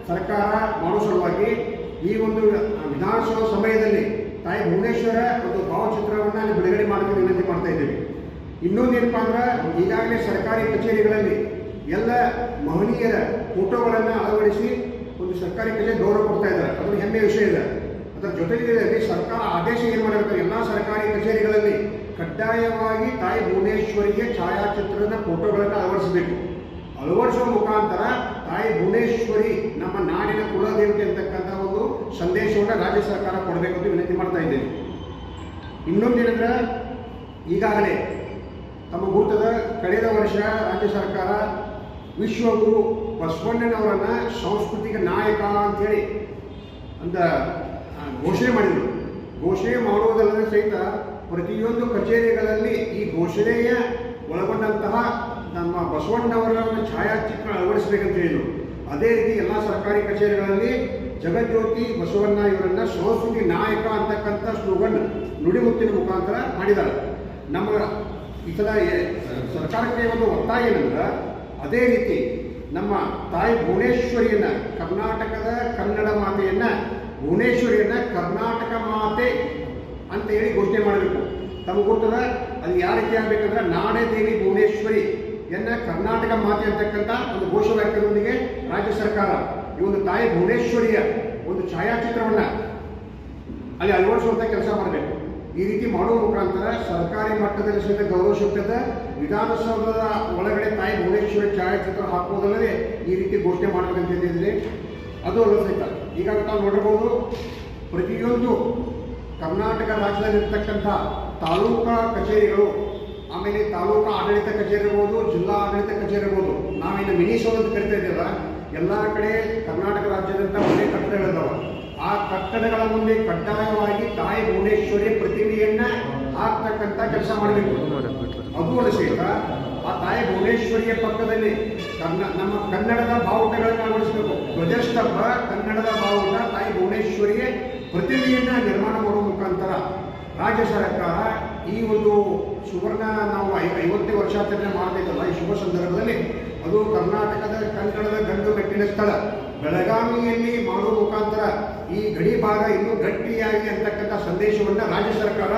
ಸರ್ಕಾರ ಮಾಡೋ ಸಲುವಾಗಿ ಈ ಒಂದು ವಿಧಾನಸಭಾ ಸಮಯದಲ್ಲಿ ತಾಯಿ ಭುವನೇಶ್ವರ ಒಂದು ಭಾವಚಿತ್ರವನ್ನು ಅಲ್ಲಿ ಬಿಡುಗಡೆ ಮಾಡೋಕ್ಕೆ ವಿನಂತಿ ಮಾಡ್ತಾ ಇದ್ದೀವಿ. ಇನ್ನೊಂದೇನಪ್ಪ ಅಂದ್ರೆ ಈಗಾಗಲೇ ಸರ್ಕಾರಿ ಕಚೇರಿಗಳಲ್ಲಿ ಎಲ್ಲ ಮಹನೀಯರ ಫೋಟೋಗಳನ್ನು ಅಳವಡಿಸಿ ಒಂದು ಸರ್ಕಾರಿ ಕಚೇರಿ ಗೌರವ ಕೊಡ್ತಾ ಇದ್ದಾರೆ. ಅದೊಂದು ಹೆಮ್ಮೆಯ ವಿಷಯ ಇದೆ. ಅದರ ಜೊತೆಗೆ ಸರ್ಕಾರ ಆದೇಶ ಏನು ಮಾಡಿರುತ್ತೆ, ಎಲ್ಲ ಸರ್ಕಾರಿ ಕಚೇರಿಗಳಲ್ಲಿ ಕಡ್ಡಾಯವಾಗಿ ತಾಯಿ ಭುವನೇಶ್ವರಿಗೆ ಛಾಯಾಚಿತ್ರದ ಫೋಟೋಗಳನ್ನು ಅಳವಡಿಸಬೇಕು. ಅಳವಡಿಸುವ ಮುಖಾಂತರ ತಾಯಿ ಭುವನೇಶ್ವರಿ ನಮ್ಮ ನಾಡಿನ ಕುಲದೇವತೆ ಅಂತಕ್ಕಂಥ ಒಂದು ಸಂದೇಶವನ್ನು ರಾಜ್ಯ ಸರ್ಕಾರ ಕೊಡಬೇಕು ಅಂತ ವಿನಂತಿ ಮಾಡ್ತಾ ಇದ್ದೇನೆ. ಇನ್ನೊಂದೇನೆಂದ್ರೆ ಈಗಾಗಲೇ ತಮ್ಮ ಗುರುತದ ಕಳೆದ ವರ್ಷ ರಾಜ್ಯ ಸರ್ಕಾರ ವಿಶ್ವಗುರು ಬಸವಣ್ಣನವರನ್ನು ಸಾಂಸ್ಕೃತಿಕ ನಾಯಕ ಅಂತೇಳಿ ಅಂತ ಘೋಷಣೆ ಮಾಡಿದರು. ಘೋಷಣೆ ಮಾಡುವುದಲ್ಲದೆ ಸಹಿತ ಪ್ರತಿಯೊಂದು ಕಚೇರಿಗಳಲ್ಲಿ ಈ ಘೋಷಣೆಯ ಒಳಗೊಂಡಂತಹ ನಮ್ಮ ಬಸವಣ್ಣವರ ಛಾಯಾಚಿತ್ರ ಅಳವಡಿಸಬೇಕಂತ ಹೇಳಿದರು. ಅದೇ ರೀತಿ ಎಲ್ಲ ಸರ್ಕಾರಿ ಕಚೇರಿಗಳಲ್ಲಿ ಜಗಜ್ಯೋತಿ ಬಸವಣ್ಣ ಇವರನ್ನು ಸಂಸ್ಕೃತಿ ನಾಯಕ ಅಂತಕ್ಕಂಥ ಸ್ಲೋಗನ್ ನುಡಿಮುತ್ತಿನ ಮುಖಾಂತರ ಮಾಡಿದ್ದಾರೆ. ನಮ್ಮ ಇದರ ಸರ್ಕಾರಕ್ಕೆ ಒಂದು ಒತ್ತಾಯ ಏನಂದ್ರೆ ಅದೇ ರೀತಿ ನಮ್ಮ ತಾಯಿ ಭುವನೇಶ್ವರಿಯನ್ನು ಕರ್ನಾಟಕದ ಕನ್ನಡ ಮಾತೆಯನ್ನು ಭುವನೇಶ್ವರಿಯನ್ನು ಕರ್ನಾಟಕ ಮಾತೆ ಅಂತ ಹೇಳಿ ಘೋಷಣೆ ಮಾಡಬೇಕು. ತಮಗೆ ಗೊತ್ತದ ಅದು ಯಾವ ರೀತಿ ಆಗಬೇಕಂದ್ರೆ ನಾಡೇ ದೇವಿ ಭುವನೇಶ್ವರಿ ಕರ್ನಾಟಕ ಮಾತೆ ಅಂತಕ್ಕಂಥ ಒಂದು ಘೋಷವಾಕ್ಯದೊಂದಿಗೆ ರಾಜ್ಯ ಸರ್ಕಾರ ಈ ಒಂದು ತಾಯಿ ಭುವನೇಶ್ವರಿಯ ಒಂದು ಛಾಯಾಚಿತ್ರವನ್ನು ಅಲ್ಲಿ ಅಳವಡಿಸುವಂಥ ಕೆಲಸ ಮಾಡಬೇಕು. ಈ ರೀತಿ ಮಾಡುವ ಮುಖಾಂತರ ಸರ್ಕಾರಿ ಮಟ್ಟದಲ್ಲಿ ಸಹಿತ ಗೌರವ ಸಿಗ್ತದೆ. ವಿಧಾನಸೌಧದ ಒಳಗಡೆ ತಾಯಿ ಭುವನೇಶ್ವರಿ ಛಾಯಾಚಿತ್ರ ಹಾಕುವುದಲ್ಲದೆ ಈ ರೀತಿ ಘೋಷಣೆ ಮಾಡಬೇಕಂತ ಹೇಳಿದ್ರೆ ಅದು ಅಲ್ಲ ಸಹಿತ ಈಗ ನಾವು ನೋಡಿರ್ಬೋದು ಪ್ರತಿಯೊಂದು ಕರ್ನಾಟಕ ರಾಜ್ಯದಲ್ಲಿರ್ತಕ್ಕಂಥ ತಾಲೂಕಾ ಕಚೇರಿಗಳು, ಆಮೇಲೆ ತಾಲೂಕಾ ಆಡಳಿತ ಕಚೇರಿ ಇರ್ಬೋದು, ಜಿಲ್ಲಾ ಆಡಳಿತ ಕಚೇರಿ ಇರ್ಬೋದು, ನಾವೇನು ಮಿನಿ ಸೌಧ ಅಂತ ಕರಿತಾ ಇದ್ದೀವಲ್ಲ, ಎಲ್ಲ ಕಡೆ ಕರ್ನಾಟಕ ರಾಜ್ಯದಂಥ ಮನೆ ಕಟ್ಟಡಗಳಿದ್ದಾವೆ. ಆ ಕಟ್ಟಡಗಳ ಮುಂದೆ ಕಡ್ಡಾಯವಾಗಿ ತಾಯಿ ಭುವನೇಶ್ವರಿ ಪ್ರತಿಮೆಯನ್ನು ಹಾಕ್ತಕ್ಕಂಥ ಕೆಲಸ ಮಾಡಬೇಕು. ಅದು ಅಲ್ಲ ಸಹಿತ ಆ ತಾಯಿ ಭುವನೇಶ್ವರಿಯ ಪಕ್ಕದಲ್ಲಿ ನಮ್ಮ ಕನ್ನಡದ ಬಾವುಟಗಳನ್ನು ಅಳವಡಿಸಬೇಕು. ಧ್ವಜಸ್ತಂಭ ಕನ್ನಡದ ಬಾವುಟ ತಾಯಿ ಭುವನೇಶ್ವರಿಯ ಪ್ರತಿಮೆಯನ್ನು ನಿರ್ಮಾಣ ಮಾಡುವ ಮುಖಾಂತರ ರಾಜ್ಯ ಸರ್ಕಾರ ಈ ಒಂದು ಸುವರ್ಣ ನಾವು 50 ವರ್ಷಾಚರಣೆ ಮಾಡಬೇಕಲ್ಲ, ಈ ಶುಭ ಸಂದರ್ಭದಲ್ಲಿ ಅದು ಕರ್ನಾಟಕದ ಕನ್ನಡದ ಗಂಡು ಮೆಟ್ಟಿನ ಸ್ಥಳ ಬೆಳಗಾವಿಯಲ್ಲಿ ಮಾಡುವ ಮುಖಾಂತರ ಈ ಗಡಿ ಭಾಗ ಇನ್ನೂ ಗಟ್ಟಿಯಾಗಿ ಅಂತಕ್ಕಂಥ ಸಂದೇಶವನ್ನು ರಾಜ್ಯ ಸರ್ಕಾರ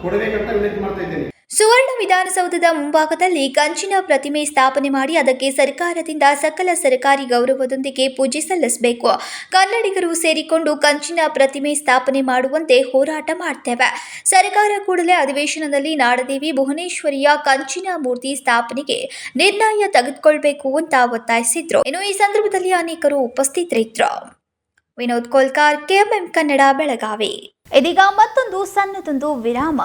ಕೊಡಬೇಕಂತ ವಿನಂತಿ ಮಾಡ್ತಾ ಇದ್ದೇನೆ. ಸುವರ್ಣ ವಿಧಾನಸೌಧದ ಮುಂಭಾಗದಲ್ಲಿ ಕಂಚಿನ ಪ್ರತಿಮೆ ಸ್ಥಾಪನೆ ಮಾಡಿ ಅದಕ್ಕೆ ಸರ್ಕಾರದಿಂದ ಸಕಲ ಸರ್ಕಾರಿ ಗೌರವದೊಂದಿಗೆ ಪೂಜೆ ಸಲ್ಲಿಸಬೇಕು. ಕನ್ನಡಿಗರು ಸೇರಿಕೊಂಡು ಕಂಚಿನ ಪ್ರತಿಮೆ ಸ್ಥಾಪನೆ ಮಾಡುವಂತೆ ಹೋರಾಟ ಮಾಡ್ತೇವೆ. ಸರ್ಕಾರ ಕೂಡಲೇ ಅಧಿವೇಶನದಲ್ಲಿ ನಾಡದೇವಿ ಭುವನೇಶ್ವರಿಯ ಕಂಚಿನ ಮೂರ್ತಿ ಸ್ಥಾಪನೆಗೆ ನಿರ್ಣಯ ತೆಗೆದುಕೊಳ್ಳಬೇಕು ಅಂತ ಒತ್ತಾಯಿಸಿದ್ರು. ಇನ್ನು ಈ ಸಂದರ್ಭದಲ್ಲಿ ಅನೇಕರು ಉಪಸ್ಥಿತರಿದ್ದರು. ವಿನೋದ್ ಕೋಲ್ಕಾರ್, ಕೆಎಂಎಂ ಕನ್ನಡ, ಬೆಳಗಾವಿ. ಇದೀಗ ಮತ್ತೊಂದು ಸಣ್ಣದೊಂದು ವಿರಾಮ.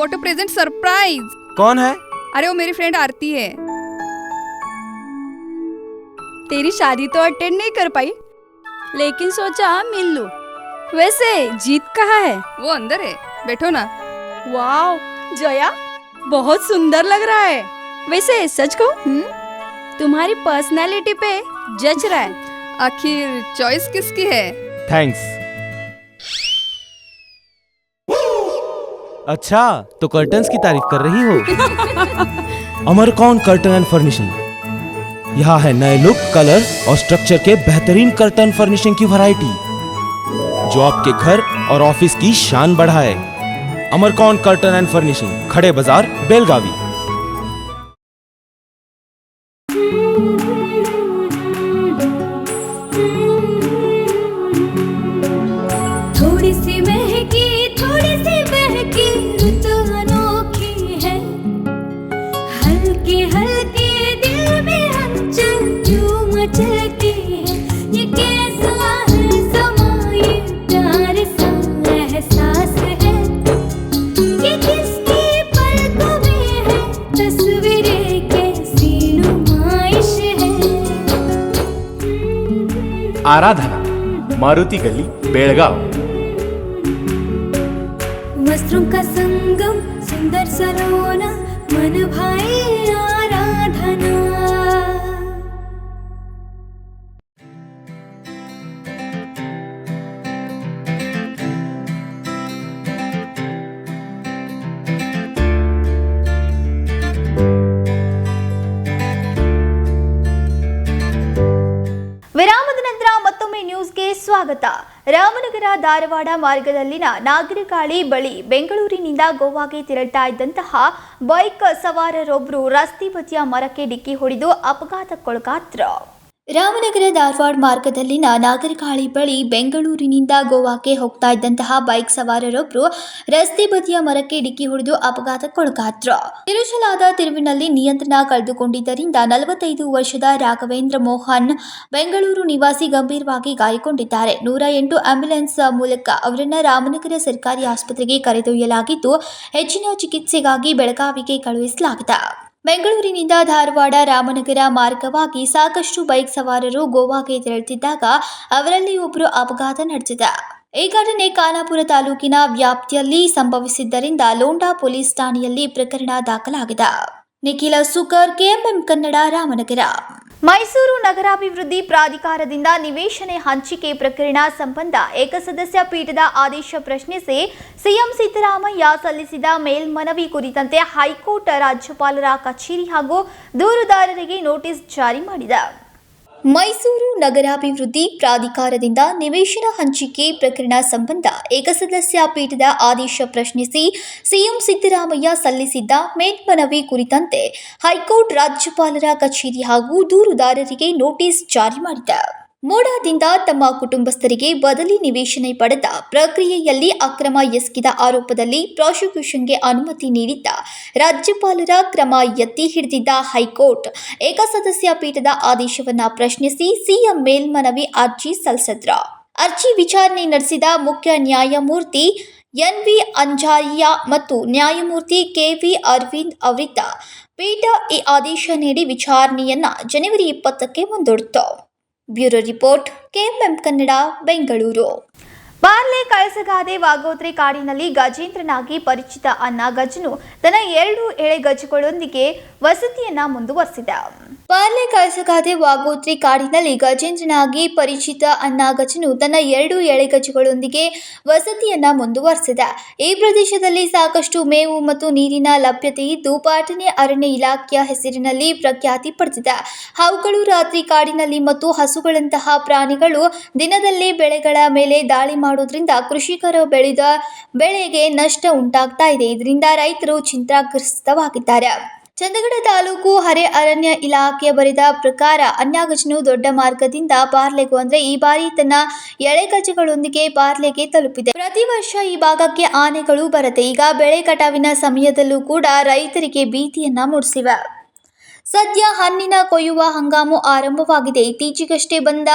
Got a present surprise. कौन है? अरे वो मेरी फ्रेंड आरती है। तेरी शादी तो अटेंड नहीं कर पाई, लेकिन सोचा मिल लूं। वैसे जीत कहाँ है? वो अंदर है, बैठो ना। वाओ जया, बहुत सुंदर लग रहा है। वैसे सच कहूं, तुम्हारी पर्सनालिटी पे जज रहा है। आखिर चॉइस किसकी है? थैंक्स। अच्छा, तो कर्टन्स की तारीफ कर रही हो? अमरकौन कर्टन एंड फर्निशिंग। यहाँ है नए लुक, कलर और स्ट्रक्चर के बेहतरीन कर्टन फर्निशिंग की वैरायटी, जो आपके घर और ऑफिस की शान बढ़ाए। अमरकौन कर्टन एंड फर्निशिंग, खड़े बाजार, बेलगावी। थोड़ी सी महकी, थोड़ी सी बहकी, रुत अनोखी है। हल्के हल्के दिल में हलचल क्यों मचलती है। ये कैसा है समा, ये प्यार सा एहसास है। ये किसकी पलकों में है, तस्वीरें कैसी नुमाइश है। आराधना, मारुति गली, बेलगाव। वस्त्रों का संगम, सुंदर सलोना, मन भाई आराधना। ವಿರಾಮದ ನಂತರ ಮತ್ತೊಮ್ಮೆ ನ್ಯೂಸ್ಗೆ ಸ್ವಾಗತ. ರಾಮನಗರ ಧಾರವಾಡ ಮಾರ್ಗದಲ್ಲಿನ ನಾಗರಕಾಳಿ ಬಳಿ ಬೆಂಗಳೂರಿನಿಂದ ಗೋವಾಗೆ ತೆರಳುತ್ತಾ ಇದ್ದಂತಹ ಬೈಕ್ ಸವಾರರೊಬ್ಬರು ರಸ್ತೆ ಬದಿಯ ಮರಕ್ಕೆ ಡಿಕ್ಕಿ ಹೊಡೆದು ಅಪಘಾತಕ್ಕೊಳಗಾದ್ರು. ರಾಮನಗರ ಧಾರವಾಡ ಮಾರ್ಗದಲ್ಲಿನ ನಾಗರಕಾಳಿ ಬಳಿ ಬೆಂಗಳೂರಿನಿಂದ ಗೋವಾಕ್ಕೆ ಹೋಗ್ತಾ ಇದ್ದಂತಹ ಬೈಕ್ ಸವಾರರೊಬ್ಬರು ರಸ್ತೆ ಬದಿಯ ಮರಕ್ಕೆ ಡಿಕ್ಕಿ ಹೊಡೆದು ಅಪಘಾತಕ್ಕೊಳಗಾದ್ರು. ತಿರುಚಲಾದ ತಿರುವಿನಲ್ಲಿ ನಿಯಂತ್ರಣ ಕಳೆದುಕೊಂಡಿದ್ದರಿಂದ 45 ವರ್ಷದ ರಾಘವೇಂದ್ರ ಮೋಹನ್ ಬೆಂಗಳೂರು ನಿವಾಸಿ ಗಂಭೀರವಾಗಿ ಗಾಯಗೊಂಡಿದ್ದಾರೆ. 108 ಆಂಬ್ಯುಲೆನ್ಸ್ ಮೂಲಕ ಅವರನ್ನು ರಾಮನಗರ ಸರ್ಕಾರಿ ಆಸ್ಪತ್ರೆಗೆ ಕರೆದೊಯ್ಯಲಾಗಿದ್ದು ಹೆಚ್ಚಿನ ಚಿಕಿತ್ಸೆಗಾಗಿ ಬೆಳಗಾವಿಗೆ ಕಳುಹಿಸಲಾಗಿದೆ. ಬೆಂಗಳೂರಿನಿಂದ ಧಾರವಾಡ ರಾಮನಗರ ಮಾರ್ಗವಾಗಿ ಸಾಕಷ್ಟು ಬೈಕ್ ಸವಾರರು ಗೋವಾಗೆ ತೆರಳುತ್ತಿದ್ದಾಗ ಅವರಲ್ಲಿ ಒಬ್ಬರು ಅಪಘಾತ ನಡೆದಿದೆ. ಈ ಘಟನೆ ಖಾನಾಪುರ ತಾಲೂಕಿನ ವ್ಯಾಪ್ತಿಯಲ್ಲಿ ಸಂಭವಿಸಿದ್ದರಿಂದ ಲೋಂಡಾ ಪೊಲೀಸ್ ಠಾಣೆಯಲ್ಲಿ ಪ್ರಕರಣ ದಾಖಲಾಗಿದೆ. ನಿಖಿಲ ಸುಕರ್, ಕೆಎಂಎಂ ಕನ್ನಡ, ರಾಮನಗರ. ಮೈಸೂರು ನಗರಾಭಿವೃದ್ಧಿ ಪ್ರಾಧಿಕಾರದಿಂದ ನಿವೇಶನ ಹಂಚಿಕೆ ಪ್ರಕರಣ ಸಂಬಂಧ ಏಕಸದಸ್ಯ ಪೀಠದ ಆದೇಶ ಪ್ರಶ್ನಿಸಿ ಸಿಎಂ ಸಿದ್ದರಾಮಯ್ಯ ಸಲ್ಲಿಸಿದ ಮೇಲ್ಮನವಿ ಕುರಿತಂತೆ ಹೈಕೋರ್ಟ್ ರಾಜ್ಯಪಾಲರ ಕಚೇರಿ ಹಾಗೂ ದೂರುದಾರರಿಗೆ ನೋಟಿಸ್ ಜಾರಿ ಮಾಡಿದೆ. ಮೈಸೂರು ನಗರಾಭಿವೃದ್ಧಿ ಪ್ರಾಧಿಕಾರದಿಂದ ನಿವೇಶನ ಹಂಚಿಕೆ ಪ್ರಕರಣ ಸಂಬಂಧ ಏಕಸದಸ್ಯ ಪೀಠದ ಆದೇಶ ಪ್ರಶ್ನಿಸಿ ಸಿಎಂ ಸಿದ್ದರಾಮಯ್ಯ ಸಲ್ಲಿಸಿದ್ದ ಮೇಲ್ಮನವಿ ಕುರಿತಂತೆ ಹೈಕೋರ್ಟ್ ರಾಜ್ಯಪಾಲರ ಕಚೇರಿ ಹಾಗೂ ದೂರುದಾರರಿಗೆ ನೋಟಿಸ್ ಜಾರಿ ಮಾಡಿದೆ. ಮೋಡಾದಿಂದ ತಮ್ಮ ಕುಟುಂಬಸ್ಥರಿಗೆ ಬದಲಿ ನಿವೇಶನ ಪಡೆದ ಪ್ರಕ್ರಿಯೆಯಲ್ಲಿ ಅಕ್ರಮ ಎಸಗಿದ ಆರೋಪದಲ್ಲಿ ಪ್ರಾಸಿಕ್ಯೂಷನ್ಗೆ ಅನುಮತಿ ನೀಡಿದ್ದ ರಾಜ್ಯಪಾಲರ ಕ್ರಮ ಎತ್ತಿ ಹಿಡಿದಿದ್ದ ಹೈಕೋರ್ಟ್ ಏಕಸದಸ್ಯ ಪೀಠದ ಆದೇಶವನ್ನು ಪ್ರಶ್ನಿಸಿ ಸಿಎಂ ಮೇಲ್ಮನವಿ ಅರ್ಜಿ ಸಲ್ಲಿಸಿದ್ರು. ಅರ್ಜಿ ವಿಚಾರಣೆ ನಡೆಸಿದ ಮುಖ್ಯ ನ್ಯಾಯಮೂರ್ತಿ ಎನ್.ವಿ. ಅಂಜಾರಿಯಾ ಮತ್ತು ನ್ಯಾಯಮೂರ್ತಿ ಕೆ.ವಿ. ಅರವಿಂದ್ ಅವರಿದ್ದ ಪೀಠ ಈ ಆದೇಶ ನೀಡಿ ವಿಚಾರಣೆಯನ್ನ ಜನವರಿ 20ಕ್ಕೆ ಮುಂದೂಡಿತು. Bureau report, KMM Kannada, Bengaluru. ಬಾರ್ಲೆ ಕಳಸಗಾದೆ ವಾಗೋತ್ರಿ ಕಾಡಿನಲ್ಲಿ ಗಜೇಂದ್ರನಾಗಿ ಪರಿಚಿತ ಅನ್ನ ಗಜನು ತನ್ನ 2 ಎಳೆ ಗಜಗಳೊಂದಿಗೆ ವಸತಿಯನ್ನ ಮುಂದುವರೆಸಿದ. ಬಾರ್ಲೆ ಕಳಸಗಾದೆ ವಾಗೋತ್ರಿ ಕಾಡಿನಲ್ಲಿ ಗಜೇಂದ್ರನಾಗಿ ಪರಿಚಿತ ಅನ್ನ ಗಜನು ತನ್ನ 2 ಎಳೆ ಗಜಗಳೊಂದಿಗೆ ವಸತಿಯನ್ನ ಮುಂದುವರೆಸಿದ. ಈ ಪ್ರದೇಶದಲ್ಲಿ ಸಾಕಷ್ಟು ಮೇವು ಮತ್ತು ನೀರಿನ ಲಭ್ಯತೆ ಇದ್ದು ಪಾಟನೆ ಅರಣ್ಯ ಇಲಾಖೆಯ ಹೆಸರಿನಲ್ಲಿ ಪ್ರಖ್ಯಾತಿ ಪಡೆದಿದೆ. ಹಾವುಗಳು ರಾತ್ರಿ ಕಾಡಿನಲ್ಲಿ ಮತ್ತು ಹಸುಗಳಂತಹ ಪ್ರಾಣಿಗಳು ದಿನದಲ್ಲಿ ಬೆಳೆಗಳ ಮೇಲೆ ದಾಳಿ ಮಾಡೋದ್ರಿಂದ ಕೃಷಿಕರು ಬೆಳೆದ ಬೆಳೆಗೆ ನಷ್ಟ ಉಂಟಾಗ್ತಾ ಇದೆ. ಇದರಿಂದ ರೈತರು ಚಿಂತಾಗ್ರಸ್ತವಾಗಿದ್ದಾರೆ. ಚಂದಗಡ ತಾಲೂಕು ಹರೆ ಅರಣ್ಯ ಇಲಾಖೆ ಬರೆದ ಪ್ರಕಾರ ಅನ್ಯಗಜನು ದೊಡ್ಡ ಮಾರ್ಗದಿಂದ ಬಾರ್ಲೆಗೂ ಅಂದ್ರೆ ಈ ಬಾರಿ ತನ್ನ ಎಳೆಗಜಗಳೊಂದಿಗೆ ಬಾರ್ಲೆಗೆ ತಲುಪಿದೆ. ಪ್ರತಿ ವರ್ಷ ಈ ಭಾಗಕ್ಕೆ ಆನೆಗಳು ಬರುತ್ತೆ. ಈಗ ಬೆಳೆ ಕಟಾವಿನ ಸಮಯದಲ್ಲೂ ಕೂಡ ರೈತರಿಗೆ ಭೀತಿಯನ್ನ ಮೂಡಿಸಿವೆ. ಸದ್ಯ ಹಣ್ಣಿನ ಕೊಯ್ಯುವ ಹಂಗಾಮು ಆರಂಭವಾಗಿದೆ. ಇತ್ತೀಚೆಗಷ್ಟೇ ಬಂದ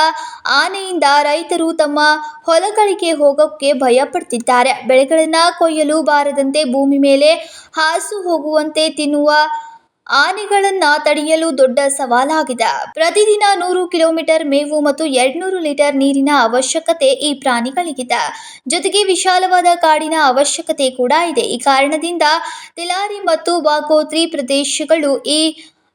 ಆನೆಯಿಂದ ರೈತರು ತಮ್ಮ ಹೊಲಗಳಿಗೆ ಹೋಗೋಕ್ಕೆ ಭಯ ಪಡ್ತಿದ್ದಾರೆ. ಬೆಳೆಗಳನ್ನು ಕೊಯ್ಯಲು ಬಾರದಂತೆ ಭೂಮಿ ಮೇಲೆ ಹಾಸು ಹೋಗುವಂತೆ ತಿನ್ನುವ ಆನೆಗಳನ್ನು ತಡೆಯಲು ದೊಡ್ಡ ಸವಾಲಾಗಿದೆ. ಪ್ರತಿದಿನ 100 ಕಿಲೋಮೀಟರ್ ಮೇವು ಮತ್ತು 200 ಲೀಟರ್ ನೀರಿನ ಅವಶ್ಯಕತೆ ಈ ಪ್ರಾಣಿಗಳಿಗಿದೆ. ಜೊತೆಗೆ ವಿಶಾಲವಾದ ಕಾಡಿನ ಅವಶ್ಯಕತೆ ಕೂಡ ಇದೆ. ಈ ಕಾರಣದಿಂದ ತಿಲಾರಿ ಮತ್ತು ಬಾಗೋತ್ರಿ ಪ್ರದೇಶಗಳು ಈ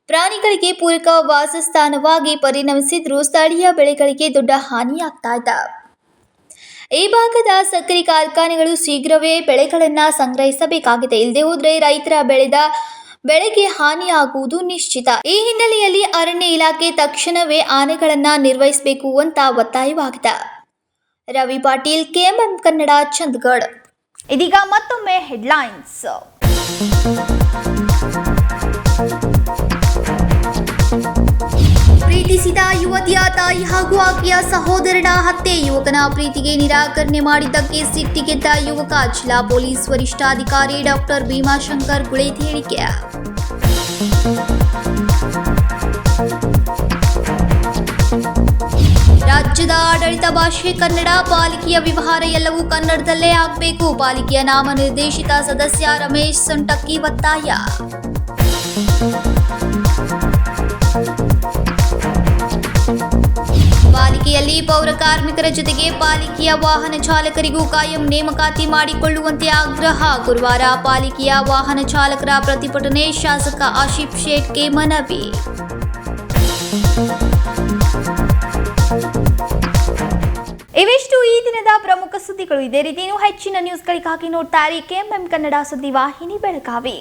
ಪ್ರಾಣಿಗಳಿಗೆ ಪೂರಕ ವಾಸಸ್ಥಾನವಾಗಿ ಪರಿಣಮಿಸಿದ್ರೂ ಸ್ಥಳೀಯ ಬೆಳೆಗಳಿಗೆ ದೊಡ್ಡ ಹಾನಿಯಾಗ್ತಾ ಇದೆ. ಈ ಭಾಗದ ಸಕ್ಕರೆ ಕಾರ್ಖಾನೆಗಳು ಶೀಘ್ರವೇ ಬೆಳೆಗಳನ್ನು ಸಂಗ್ರಹಿಸಬೇಕಾಗಿದೆ. ಇಲ್ಲದೆ ಹೋದರೆ ರೈತರ ಬೆಳೆಗೆ ಹಾನಿಯಾಗುವುದು ನಿಶ್ಚಿತ. ಈ ಹಿನ್ನೆಲೆಯಲ್ಲಿ ಅರಣ್ಯ ಇಲಾಖೆ ತಕ್ಷಣವೇ ಆನೆಗಳನ್ನು ನಿರ್ವಹಿಸಬೇಕು ಅಂತ ಒತ್ತಾಯವಾಗಿದೆ. ರವಿ ಪಾಟೀಲ್, ಕೆಎಂಎಂ ಕನ್ನಡ, ಚಂದಗಢ. ಇದೀಗ ಮತ್ತೊಮ್ಮೆ ಹೆಡ್ಲೈನ್ಸ್. ಪ್ರೀತಿಸಿದ ಯುವತಿಯ ತಾಯಿ ಹಾಗೂ ಆಕೆಯ ಸಹೋದರನ ಹತ್ಯೆ. ಯುವಕನ ಪ್ರೀತಿಗೆ ನಿರಾಕರಣೆ ಮಾಡಿದ್ದಕ್ಕೆ ಸಿಟ್ಟಿಗೆದ್ದ ಯುವಕ. ಜಿಲ್ಲಾ ಪೊಲೀಸ್ ವರಿಷ್ಠಾಧಿಕಾರಿ ಡಾಕ್ಟರ್ ಭೀಮಾಶಂಕರ್ ಗುಳೇದ್ ಹೇಳಿಕೆ. ರಾಜ್ಯದ ಆಡಳಿತ ಭಾಷೆ ಕನ್ನಡ. ಪಾಲಿಕೆಯ ವ್ಯವಹಾರ ಎಲ್ಲವೂ ಕನ್ನಡದಲ್ಲೇ ಆಗಬೇಕು. ಪಾಲಿಕೆಯ ನಾಮನಿರ್ದೇಶಿತ ಸದಸ್ಯ ರಮೇಶ್ ಸೊಂಟಕ್ಕಿ ಒತ್ತಾಯ. ಪಾಲಿಕೆಯಲ್ಲಿ ಪೌರ ಕಾರ್ಮಿಕರ ಜೊತೆಗೆ ಪಾಲಿಕೆಯ ವಾಹನ ಚಾಲಕರಿಗೂ ಕಾಯಂ ನೇಮಕಾತಿ ಮಾಡಿಕೊಳ್ಳುವಂತೆ ಆಗ್ರಹ. ಗುರುವಾರ ಪಾಲಿಕೆಯ ವಾಹನ ಚಾಲಕರ ಪ್ರತಿಭಟನೆ. ಶಾಸಕ ಆಶಿಫ್ ಶೇಟ್ಗೆ ಮನವಿ. ಇವಿಷ್ಟು ಈ ದಿನದ ಪ್ರಮುಖ ಸುದ್ದಿಗಳು. ಇದೇ ರೀತಿ ಹೆಚ್ಚಿನ ನ್ಯೂಸ್ಗಳಿಗಾಗಿ ನೋಡ್ತಾ ಇರಿ ಕೆಎಂಎಂ ಕನ್ನಡ ಸುದ್ದಿ ವಾಹಿನಿ ಬೆಳಗಾವಿ.